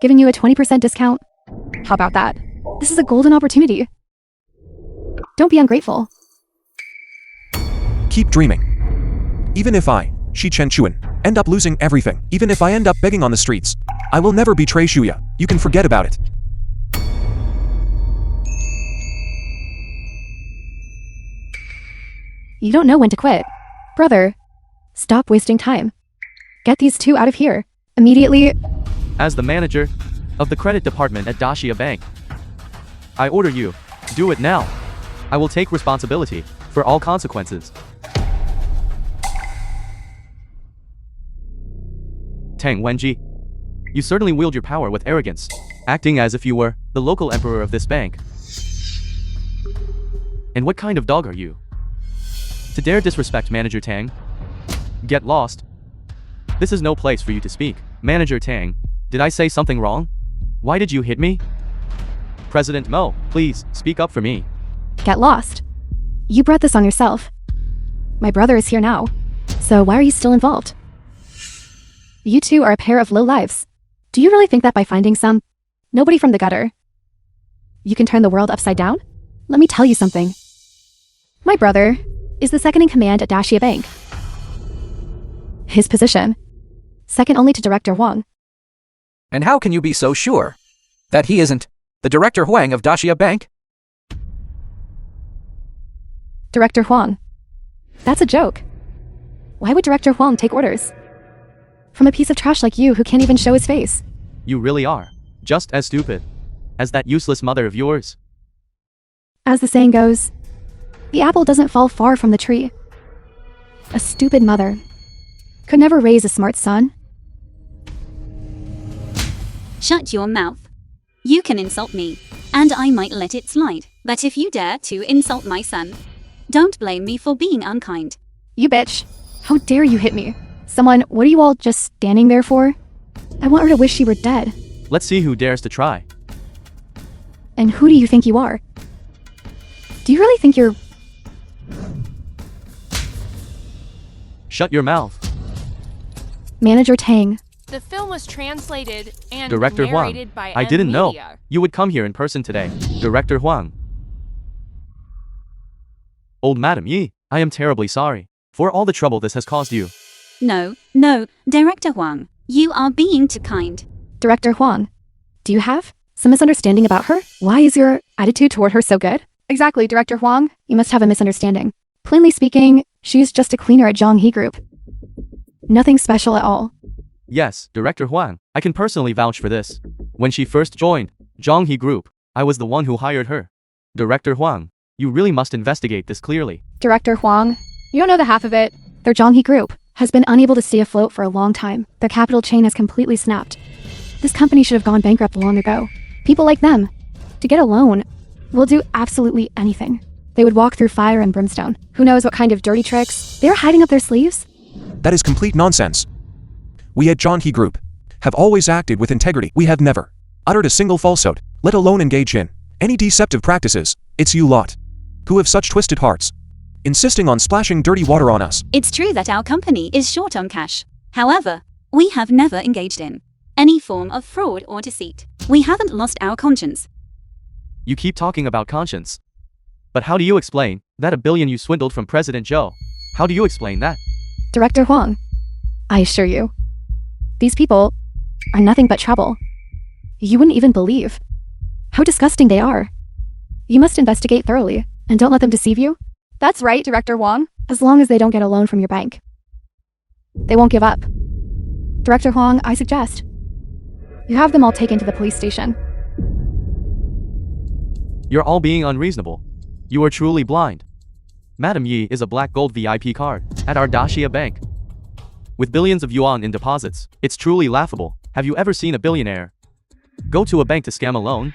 giving you a 20% discount. How about that? This is a golden opportunity. Don't be ungrateful. Keep dreaming. Even if I, Shi Chengshuan, end up losing everything, even if I end up begging on the streets, I will never betray Shuya. You can forget about it. You don't know when to quit. Brother, stop wasting time. Get these two out of here. Immediately. As the manager of the credit department at Dacia Bank, I order you, do it now. I will take responsibility for all consequences. Tang Wenji, you certainly wield your power with arrogance, acting as if you were the local emperor of this bank. And what kind of dog are you to dare disrespect Manager Tang? Get lost. This is no place for you to speak. Manager Tang, did I say something wrong? Why did you hit me? President Mo, please, speak up for me. Get lost. You brought this on yourself. My brother is here now, so why are you still involved? You two are a pair of low lives. Do you really think that by finding nobody from the gutter, you can turn the world upside down? Let me tell you something. My brother is the second in command at Dacia Bank. His position, second only to Director Huang. And how can you be so sure that he isn't the Director Huang of Dacia Bank? Director Huang. That's a joke. Why would Director Huang take orders from a piece of trash like you who can't even show his face? You really are just as stupid as that useless mother of yours. As the saying goes, the apple doesn't fall far from the tree. A stupid mother could never raise a smart son. Shut your mouth. You can insult me, and I might let it slide. But if you dare to insult my son, don't blame me for being unkind. You bitch. How dare you hit me? Someone, what are you all just standing there for? I want her to wish she were dead. Let's see who dares to try. And who do you think you are? Do you really think you're... Shut your mouth. Manager Tang? The film was translated and Director Huang, narrated by I didn't know Media. you would come here in person today. Director Huang. Old Madam Yi, I am terribly sorry for all the trouble this has caused you. No, Director Huang, you are being too kind. Director Huang, do you have some misunderstanding about her? Why is your attitude toward her so good? Exactly, Director Huang. You must have a misunderstanding. Plainly speaking, she's just a cleaner at Zhang He Group. Nothing special at all. Yes, Director Huang, I can personally vouch for this. When she first joined Zhang He Group, I was the one who hired her. Director Huang, you really must investigate this clearly. Director Huang, you don't know the half of it. Their Zhang He Group has been unable to stay afloat for a long time. Their capital chain has completely snapped. This company should have gone bankrupt long ago. People like them, to get a loan, will do absolutely anything. They would walk through fire and brimstone. Who knows what kind of dirty tricks they're hiding up their sleeves? That is complete nonsense. We at John He Group have always acted with integrity. We have never uttered a single falsehood, let alone engage in any deceptive practices. It's you lot who have such twisted hearts, insisting on splashing dirty water on us. It's true that our company is short on cash. However, we have never engaged in any form of fraud or deceit. We haven't lost our conscience. You keep talking about conscience. But how do you explain that $1 billion you swindled from President Zhou? How do you explain that? Director Huang, I assure you, these people are nothing but trouble. You wouldn't even believe how disgusting they are. You must investigate thoroughly, and don't let them deceive you. That's right, Director Huang, as long as they don't get a loan from your bank. They won't give up. Director Huang, I suggest you have them all taken to the police station. You're all being unreasonable. You are truly blind. Madam Yi is a black gold VIP card at our Daxia Bank. With billions of yuan in deposits, it's truly laughable. Have you ever seen a billionaire go to a bank to scam a loan?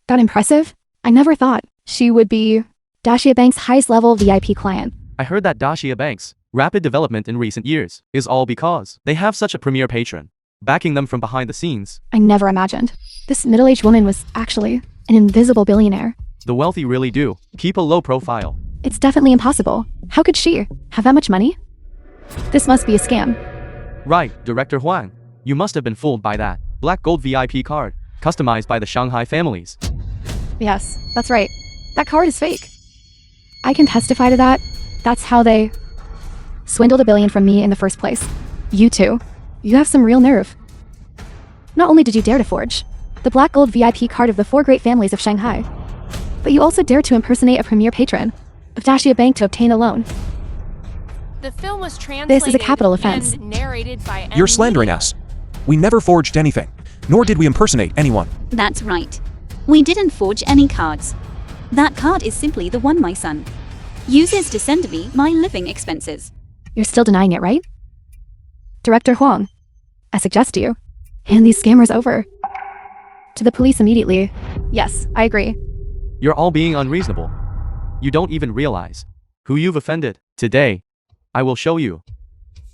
That impressive? I never thought she would be Daxia Bank's highest level VIP client. I heard that Daxia Bank's rapid development in recent years is all because they have such a premier patron backing them from behind the scenes. I never imagined this middle-aged woman was actually an invisible billionaire. The wealthy really do keep a low profile. It's definitely impossible. How could she have that much money? This must be a scam. Right, Director Huang. You must have been fooled by that black gold VIP card, customized by the Shanghai families. Yes, that's right. That card is fake. I can testify to that. That's how they swindled $1 billion from me in the first place. You two, you have some real nerve. Not only did you dare to forge the black gold VIP card of the 4 great families of Shanghai, but you also dared to impersonate a premier patron of Daxia Bank to obtain a loan. The film was translated This is a capital offense. and narrated by You're slandering us. We never forged anything, nor did we impersonate anyone. That's right. We didn't forge any cards. That card is simply the one my son uses to send me my living expenses. You're still denying it, right? Director Huang, I suggest you hand these scammers over to the police immediately. Yes, I agree. You're all being unreasonable. You don't even realize who you've offended. Today, I will show you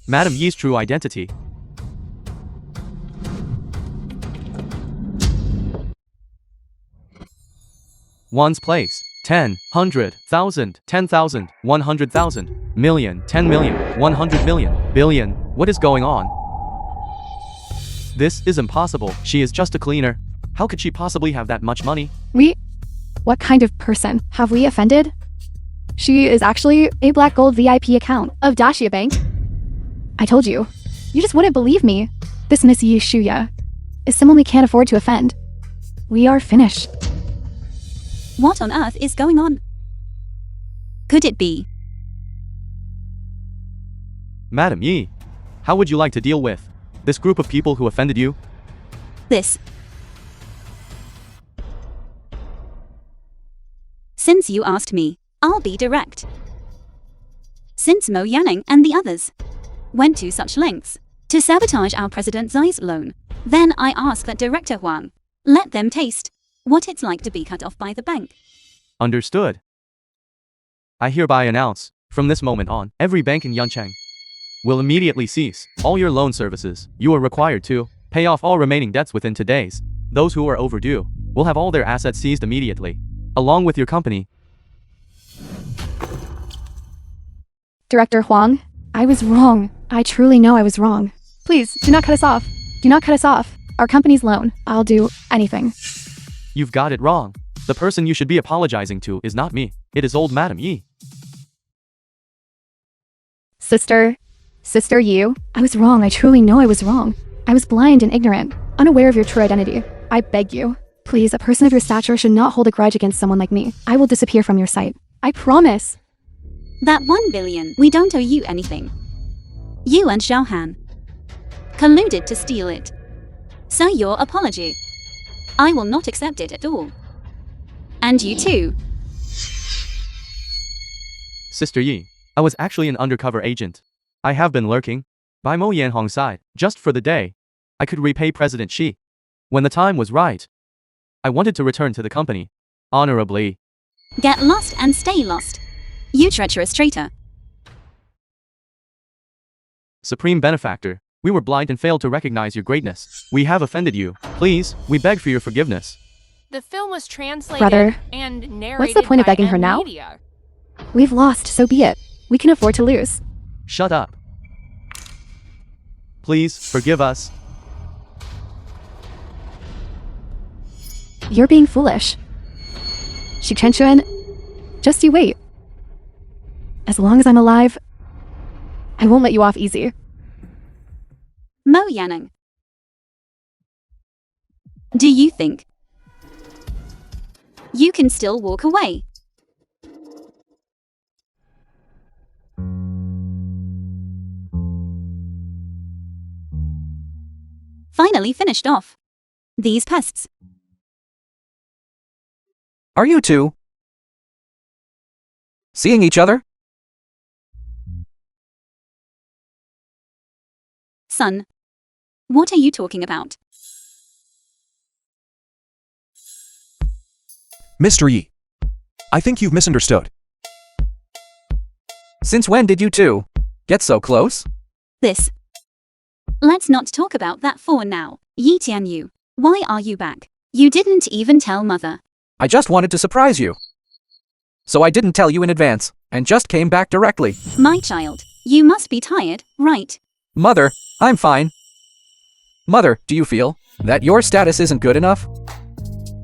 Madam Yi's true identity. One's place. 10, 100,000, 10,000, 100,000, million, 10 million, 100 million, billion. What is going on? This is impossible. She is just a cleaner. How could she possibly have that much money? What kind of person have we offended? She is actually a black gold VIP account of Daxia Bank. I told you. You just wouldn't believe me. This Miss Yi Shuya is someone we can't afford to offend. We are finished. What on earth is going on? Could it be? Madam Yi, how would you like to deal with this group of people who offended you? This. Since you asked me, I'll be direct. Since Mo Yanning and the others went to such lengths to sabotage our President Xi's loan. Then I ask that Director Huang let them taste what it's like to be cut off by the bank. Understood. I hereby announce, from this moment on, every bank in Yancheng will immediately cease all your loan services. You are required to pay off all remaining debts within 2 days. Those who are overdue will have all their assets seized immediately, along with your company. Director Huang, I was wrong. I truly know I was wrong. Please, do not cut us off. Do not cut us off. Our company's loan. I'll do anything. You've got it wrong. The person you should be apologizing to is not me. It is old Madam Yi. Sister Yu, I was wrong. I truly know I was wrong. I was blind and ignorant, unaware of your true identity. I beg you, please, a person of your stature should not hold a grudge against someone like me. I will disappear from your sight. I promise. That 1 billion, we don't owe you anything. You and Xiaohan colluded to steal it. So your apology, I will not accept it at all. And you too. Sister Yi, I was actually an undercover agent. I have been lurking by Mo Yanhong's side, just for the day I could repay President Xi. When the time was right, I wanted to return to the company honorably. Get lost and stay lost. You treacherous traitor. Supreme benefactor, we were blind and failed to recognize your greatness. We have offended you. Please, we beg for your forgiveness. The film was translated Brother, and narrated what's the point of by begging her now? Media. We've lost, so be it. We can afford to lose. Shut up. Please, forgive us. You're being foolish. Xi Chenchuan, just you wait. As long as I'm alive, I won't let you off easy. Mo Yanning. Do you think you can still walk away? Finally finished off. These pests. Are you two seeing each other? Son, what are you talking about? Mr. Yi, I think you've misunderstood. Since when did you two get so close? This. Let's not talk about that for now. Yi Tianyu, why are you back? You didn't even tell mother. I just wanted to surprise you. So I didn't tell you in advance, and just came back directly. My child, you must be tired, right? Mother, I'm fine. Mother, do you feel that your status isn't good enough?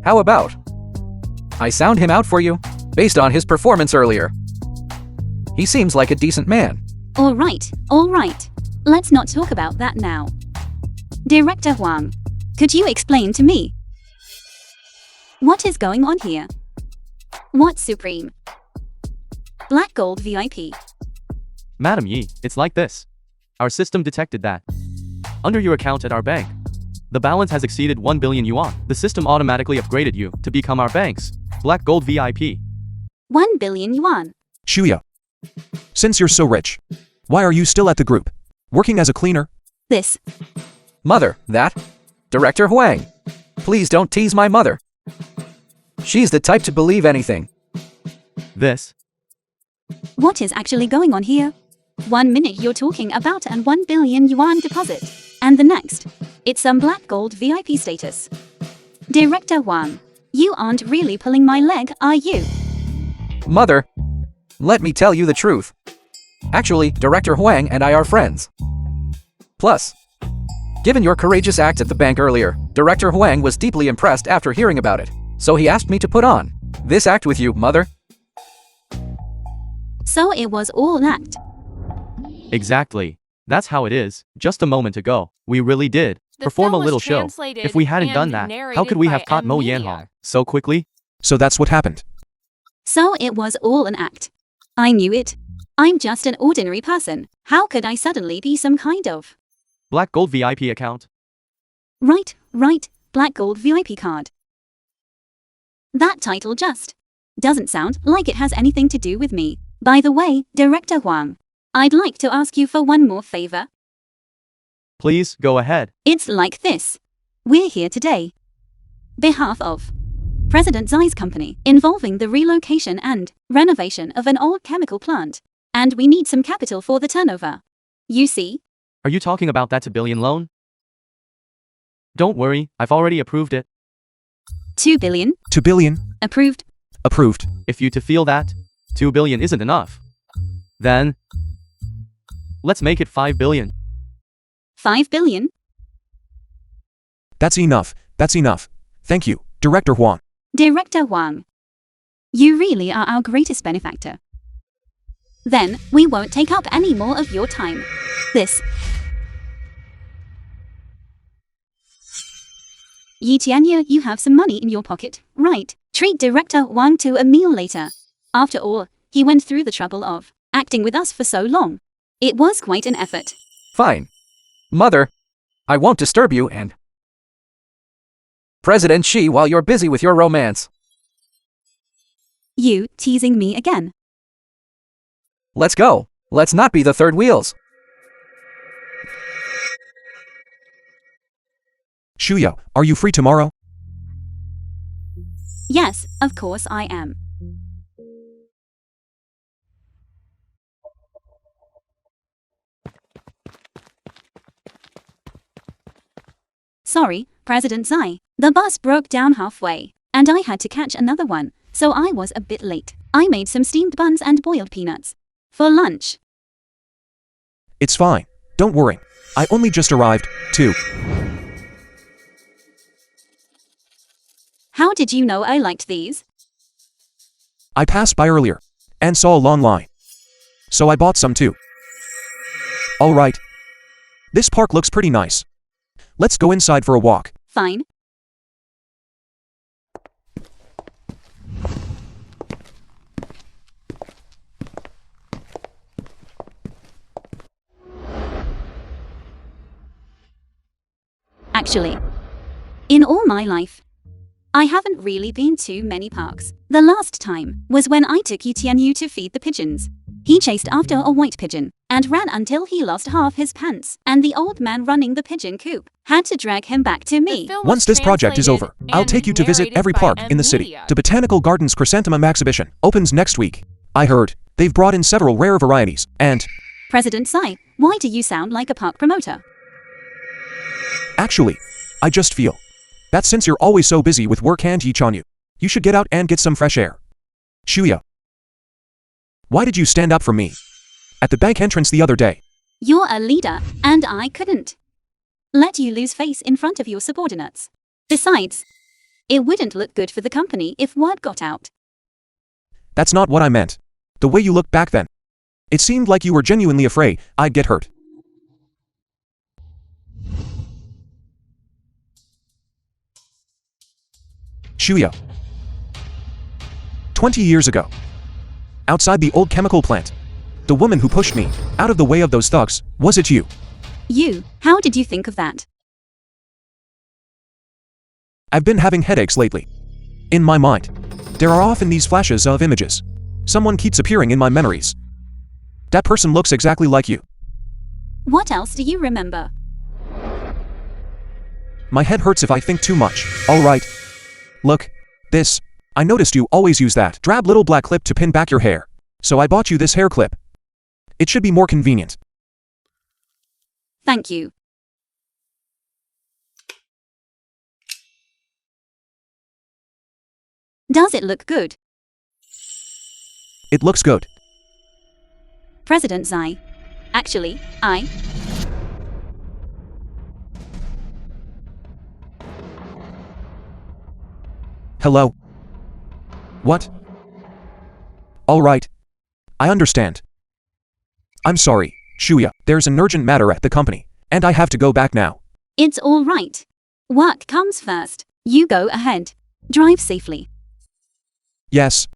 How about I sound him out for you, based on his performance earlier? He seems like a decent man. All right. Let's not talk about that now. Director Huang, could you explain to me what is going on here? What's Supreme? Black Gold VIP. Madam Yi, it's like this. Our system detected that under your account at our bank, the balance has exceeded 1 billion yuan. The system automatically upgraded you to become our bank's Black Gold VIP. 1 billion yuan. Shuya, since you're so rich, why are you still at the group, working as a cleaner? This. Mother, that? Director Huang. Please don't tease my mother. She's the type to believe anything. This. What is actually going on here? 1 minute you're talking about an 1 billion yuan deposit, and the next, it's some Black Gold VIP status. Director Huang, you aren't really pulling my leg, are you? Mother, let me tell you the truth. Actually, Director Huang and I are friends. Plus, given your courageous act at the bank earlier, Director Huang was deeply impressed after hearing about it. So he asked me to put on this act with you, Mother. So it was all an act. Exactly. That's how it is. Just a moment ago, we really did perform a film was little show. translated If we hadn't and done that, how narrated could we by have caught Mo Media. Yanhong so quickly? So that's what happened. So it was all an act. I knew it. I'm just an ordinary person. How could I suddenly be some kind of Black Gold VIP account. Right, Black Gold VIP card. That title just doesn't sound like it has anything to do with me. By the way, Director Huang, I'd like to ask you for one more favor. Please, go ahead. It's like this. We're here today. Behalf of President Xai's company, involving the relocation and renovation of an old chemical plant. And we need some capital for the turnover. You see? Are you talking about that 2 billion loan? Don't worry, I've already approved it. 2 billion? 2 billion? Approved. Approved. If you to feel that 2 billion isn't enough, then let's make it 5 billion. 5 billion? That's enough. That's enough. Thank you, Director Huang. Director Huang. You really are our greatest benefactor. Then, we won't take up any more of your time. This. Yi Tianyu, you have some money in your pocket, right? Treat Director Huang to a meal later. After all, he went through the trouble of acting with us for so long. It was quite an effort. Fine. Mother, I won't disturb you and President Xi while you're busy with your romance. You teasing me again? Let's go. Let's not be the third wheels. Shuya, are you free tomorrow? Yes, of course I am. Sorry, President Xai. The bus broke down halfway, and I had to catch another one, so I was a bit late. I made some steamed buns and boiled peanuts for lunch. It's fine. Don't worry. I only just arrived, too. How did you know I liked these? I passed by earlier and saw a long line. So I bought some too. Alright. This park looks pretty nice. Let's go inside for a walk. Fine. Actually, in all my life, I haven't really been to many parks. The last time was when I took Yi Tianyu to feed the pigeons. He chased after a white pigeon and ran until he lost half his pants, and the old man running the pigeon coop had to drag him back to me. Once this project is over, I'll take you to visit every park in the city. The Botanical Gardens Chrysanthemum exhibition opens next week. I heard they've brought in several rare varieties, and President Xai, why do you sound like a park promoter? actually, I just feel that since you're always so busy with work and Yi Tianyu, you should get out and get some fresh air. Shuya, why did you stand up for me at the bank entrance the other day? You're a leader, and I couldn't let you lose face in front of your subordinates. Besides, it wouldn't look good for the company if word got out. That's not what I meant. The way you looked back then, it seemed like you were genuinely afraid I'd get hurt. Shuya. 20 years ago, outside the old chemical plant, the woman who pushed me out of the way of those thugs, was it you? You, how did you think of that? I've been having headaches lately. In my mind, there are often these flashes of images. Someone keeps appearing in my memories. That person looks exactly like you. What else do you remember? My head hurts if I think too much. Alright. Look, this. I noticed you always use that drab little black clip to pin back your hair. So I bought you this hair clip. It should be more convenient. Thank you. Does it look good? It looks good. President Xai. Actually, Hello? What? Alright. I understand. I'm sorry, Shuya. There's an urgent matter at the company, and I have to go back now. It's all right. Work comes first. You go ahead. Drive safely. Yes.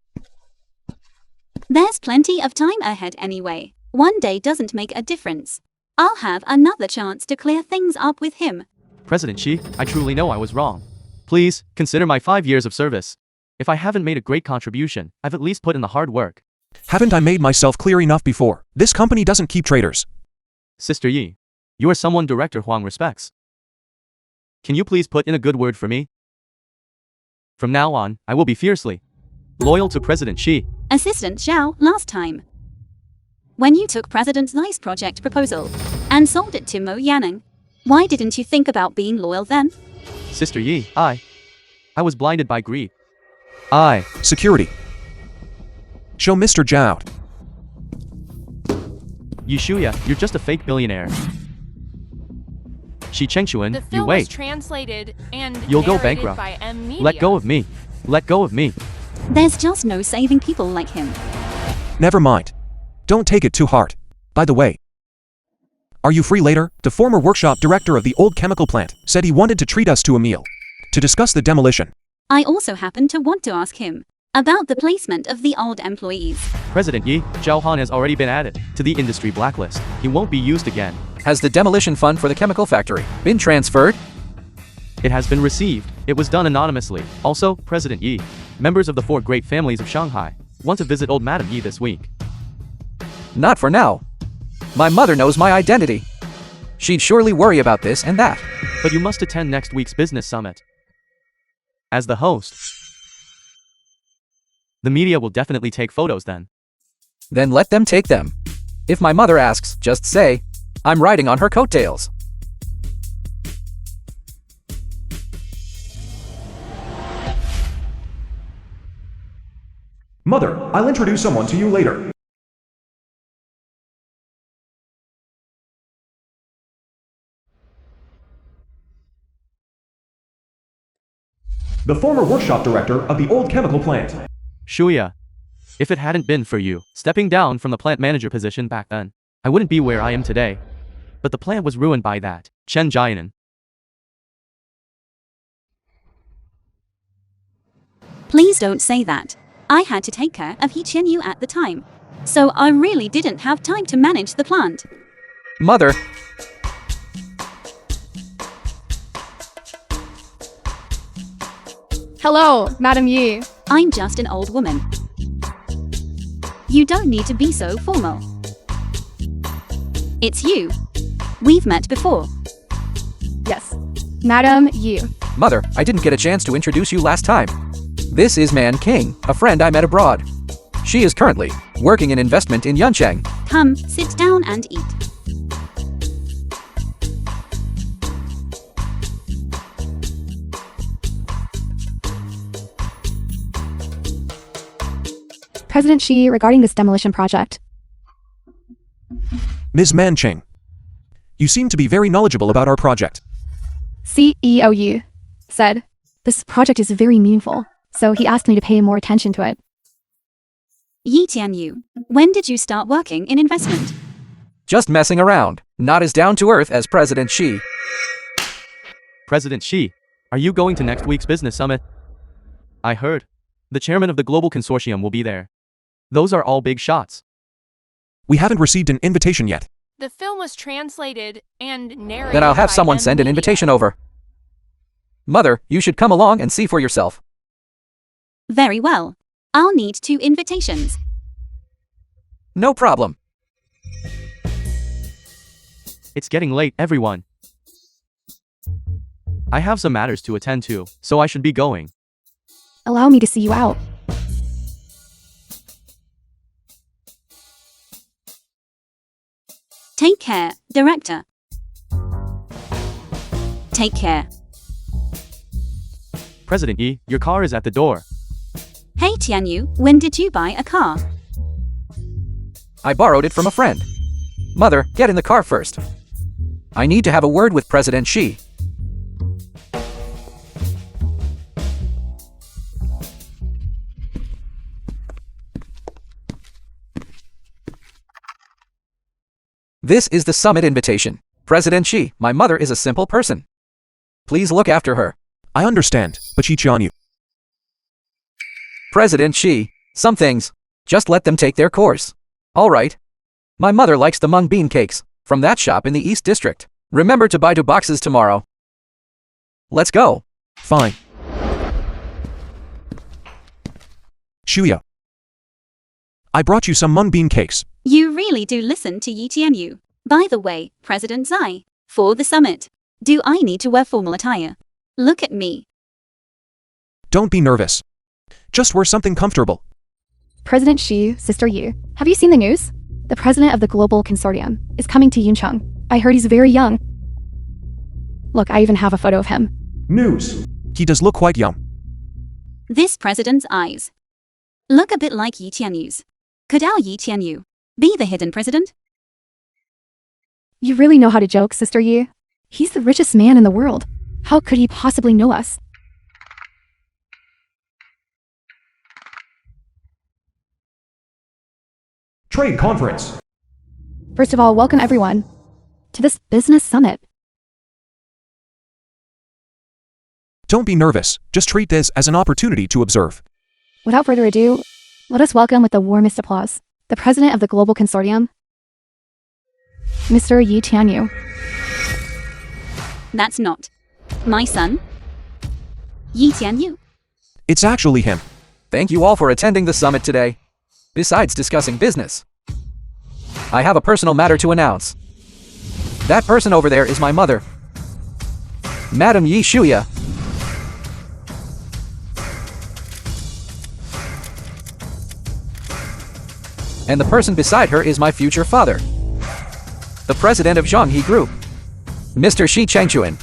There's plenty of time ahead anyway. One day doesn't make a difference. I'll have another chance to clear things up with him. President Xi, I truly know I was wrong. Please, consider my 5 years of service. If I haven't made a great contribution, I've at least put in the hard work. Haven't I made myself clear enough before? This company doesn't keep traitors. Sister Yi, you are someone Director Huang respects. Can you please put in a good word for me? From now on, I will be fiercely loyal to President Xi. Assistant Zhao, last time, when you took President Xi's project proposal and sold it to Mo Yanning, why didn't you think about being loyal then? Sister Yi, I was blinded by greed. Security. Show Mr. Zhao. Yi Shuya, you're just a fake billionaire. Shi Chengxuan, The you film was wait. translated and You'll go narrated bankrupt. by Media. Let go of me. Let go of me. There's just no saving people like him. Never mind. Don't take it too hard. By the way, are you free later? The former workshop director of the old chemical plant said he wanted to treat us to a meal to discuss the demolition. I also happen to want to ask him about the placement of the old employees. President Yi, Zhao Han has already been added to the industry blacklist. He won't be used again. Has the demolition fund for the chemical factory been transferred? It has been received. It was done anonymously. Also, President Yi, members of the 4 great families of Shanghai, want to visit old Madam Yi this week. Not for now. My mother knows my identity. She'd surely worry about this and that. But you must attend next week's business summit. As the host, the media will definitely take photos then. Then let them take them. If my mother asks, just say, I'm riding on her coattails. Mother, I'll introduce someone to you later. The former workshop director of the old chemical plant. Shuya, if it hadn't been for you stepping down from the plant manager position back then, I wouldn't be where I am today. But the plant was ruined by that Chen Jianan. Please don't say that. I had to take care of He Chen Yu at the time, so I really didn't have time to manage the plant. Mother, Hello, Madam Yi. I'm just an old woman. You don't need to be so formal. It's you. We've met before. Yes, Madam Yi. Mother, I didn't get a chance to introduce you last time. This is Man King, a friend I met abroad. She is currently working in investment in Yuncheng. Come, sit down and eat. President Xi regarding this demolition project. Ms. Mancheng, you seem to be very knowledgeable about our project. CEO Yi said, this project is very meaningful, so he asked me to pay more attention to it. Yi Tianyu, when did you start working in investment? Just messing around, not as down to earth as President Xi. President Xi, are you going to next week's business summit? I heard. The chairman of the global consortium will be there. Those are all big shots. We haven't received an invitation yet. The film was translated and narrated. Then I'll have by someone send an Media. invitation over. Mother, you should come along and see for yourself. Very well. I'll need 2 invitations. No problem. It's getting late, everyone. I have some matters to attend to, so I should be going. Allow me to see you out. Take care, director. Take care. President Yi, your car is at the door. Hey Tianyu, when did you buy a car? I borrowed it from a friend. Mother, get in the car first. I need to have a word with President Xi. This is the summit invitation. President Xi, my mother is a simple person. Please look after her. I understand, but Xi Qianyu. President Xi, some things, just let them take their course. All right. My mother likes the mung bean cakes from that shop in the East District. Remember to buy 2 boxes tomorrow. Let's go. Fine. Shuya. I brought you some mung bean cakes. You really do listen to Yitianyu. By the way, President Zai, for the summit, do I need to wear formal attire? Look at me. Don't be nervous. Just wear something comfortable. President Xi, Sister Yi, have you seen the news? The president of the global consortium is coming to Yuncheng. I heard he's very young. Look, I even have a photo of him. News. He does look quite young. This president's eyes look a bit like Yitianyu's. Could our Yitianyu be the hidden president? You really know how to joke, Sister Yi. He's the richest man in the world. How could he possibly know us? Trade conference. First of all, welcome everyone to this business summit. Don't be nervous. Just treat this as an opportunity to observe. Without further ado, let us welcome with the warmest applause the president of the global consortium, Mr. Yi Tianyu. That's not my son, Yitianyu. It's actually him. Thank you all for attending the summit today. Besides discussing business, I have a personal matter to announce. That person over there is my mother, Madam Yi Shuya. And the person beside her is my future father, the president of Zhonghe Group, Mr. Shi Chengchuan.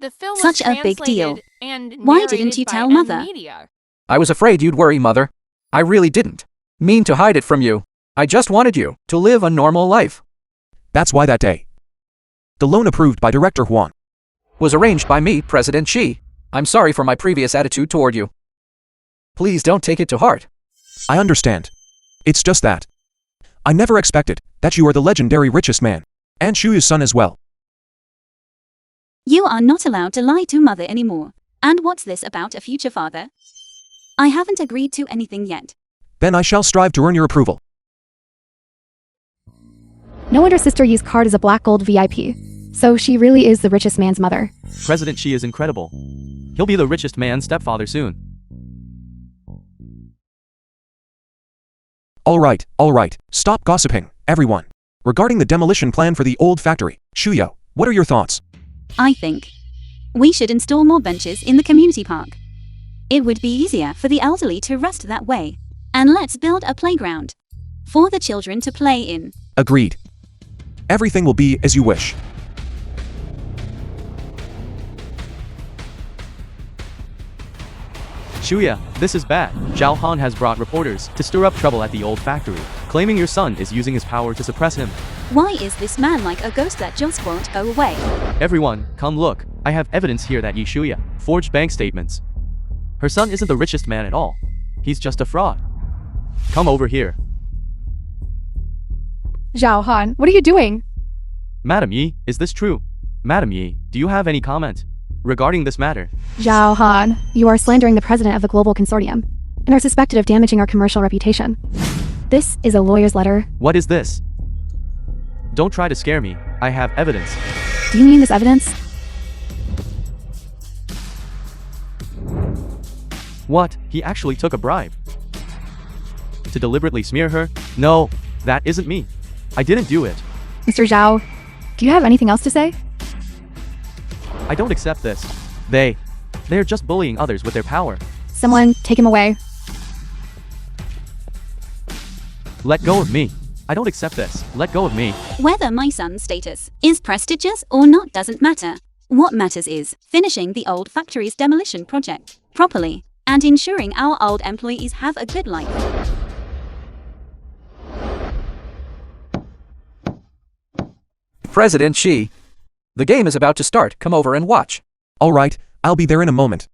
The film was Such a big deal. translated and Why didn't narrated you by tell M Mother? Media. I was afraid you'd worry, Mother. I really didn't mean to hide it from you. I just wanted you to live a normal life. That's why that day, the loan approved by Director Huang Was arranged by me, President Xi. I'm sorry for my previous attitude toward you. Please don't take it to heart. I understand. It's just that I never expected that you are the legendary richest man, and Shuya's son as well. You are not allowed to lie to Mother anymore. And what's this about a future father? I haven't agreed to anything yet. Then I shall strive to earn your approval. No wonder Sister Yi's card is a black gold VIP. So she really is the richest man's mother. President Xi is incredible. He'll be the richest man's stepfather soon. All right. Stop gossiping, everyone. Regarding the demolition plan for the old factory, Shuya, what are your thoughts? I think we should install more benches in the community park. It would be easier for the elderly to rest that way. And let's build a playground for the children to play in. Agreed. Everything will be as you wish. Shuya, this is bad. Zhao Han has brought reporters to stir up trouble at the old factory, claiming your son is using his power to suppress him. Why is this man like a ghost that just won't go away? Everyone, come look. I have evidence here that Yi Shuya forged bank statements. Her son isn't the richest man at all. He's just a fraud. Come over here. Zhao Han, what are you doing? Madam Yi, is this true? Madam Yi, do you have any comment regarding this matter? Zhao Han, you are slandering the president of the global consortium and are suspected of damaging our commercial reputation. This is a lawyer's letter. What is this? Don't try to scare me. I have evidence. Do you mean this evidence? What? He actually took a bribe to deliberately smear her? No, that isn't me. I didn't do it. Mr. Zhao, do you have anything else to say? I don't accept this. They're just bullying others with their power. Someone take him away. Let go of me. I don't accept this. Let go of me. Whether my son's status is prestigious or not doesn't matter. What matters is finishing the old factory's demolition project properly and ensuring our old employees have a good life. President Xi, the game is about to start. Come over and watch. All right, I'll be there in a moment.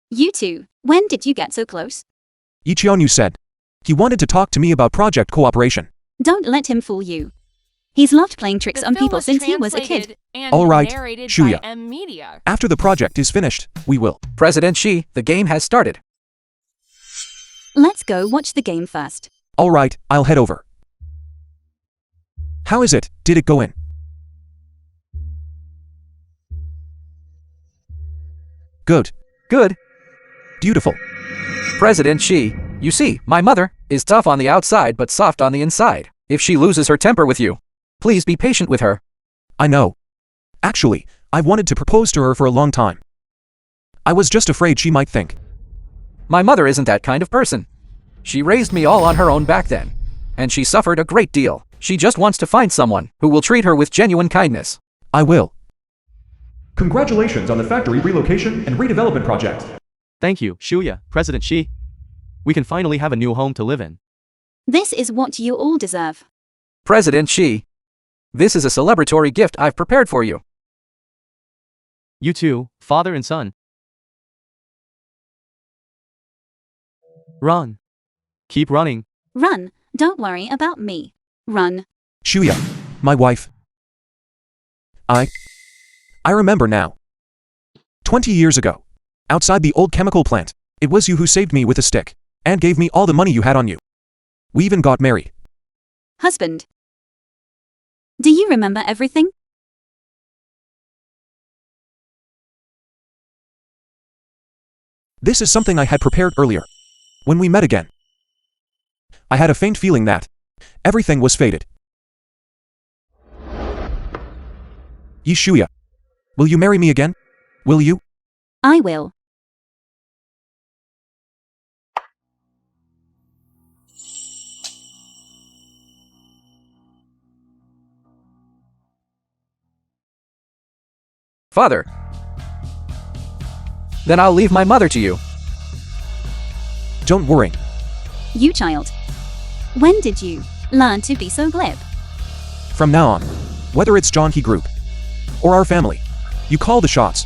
You two, when did you get so close? Yi Qianyu said he wanted to talk to me about project cooperation. Don't let him fool you. He's loved playing tricks The on film people was since he was a kid. translated and All right, narrated Shuya. by M Media. After the project is finished, we will. President Xi, the game has started. Let's go watch the game first. All right, I'll head over. How is it? Did it go in? Good. Good. Beautiful. President Xi, you see, my mother is tough on the outside but soft on the inside. If she loses her temper with you, please be patient with her. I know. Actually, I've wanted to propose to her for a long time. I was just afraid she might think. My mother isn't that kind of person. She raised me all on her own back then, and she suffered a great deal. She just wants to find someone who will treat her with genuine kindness. I will. Congratulations on the factory relocation and redevelopment project. Thank you, Shuya, President Xi. We can finally have a new home to live in. This is what you all deserve. President Xi, this is a celebratory gift I've prepared for you. You two, father and son. Run. Keep running. Run, don't worry about me. Run. Shuya, my wife. I remember now. 20 years ago, outside the old chemical plant, it was you who saved me with a stick, and gave me all the money you had on you. We even got married. Husband. Do you remember everything? This is something I had prepared earlier. When we met again, I had a faint feeling that everything was fated. Shuya, will you marry me again? Will you? I will. Father. Then I'll leave my mother to you. Don't worry. You child. When did you learn to be so glib? From now on, whether it's John He Group or our family, you call the shots.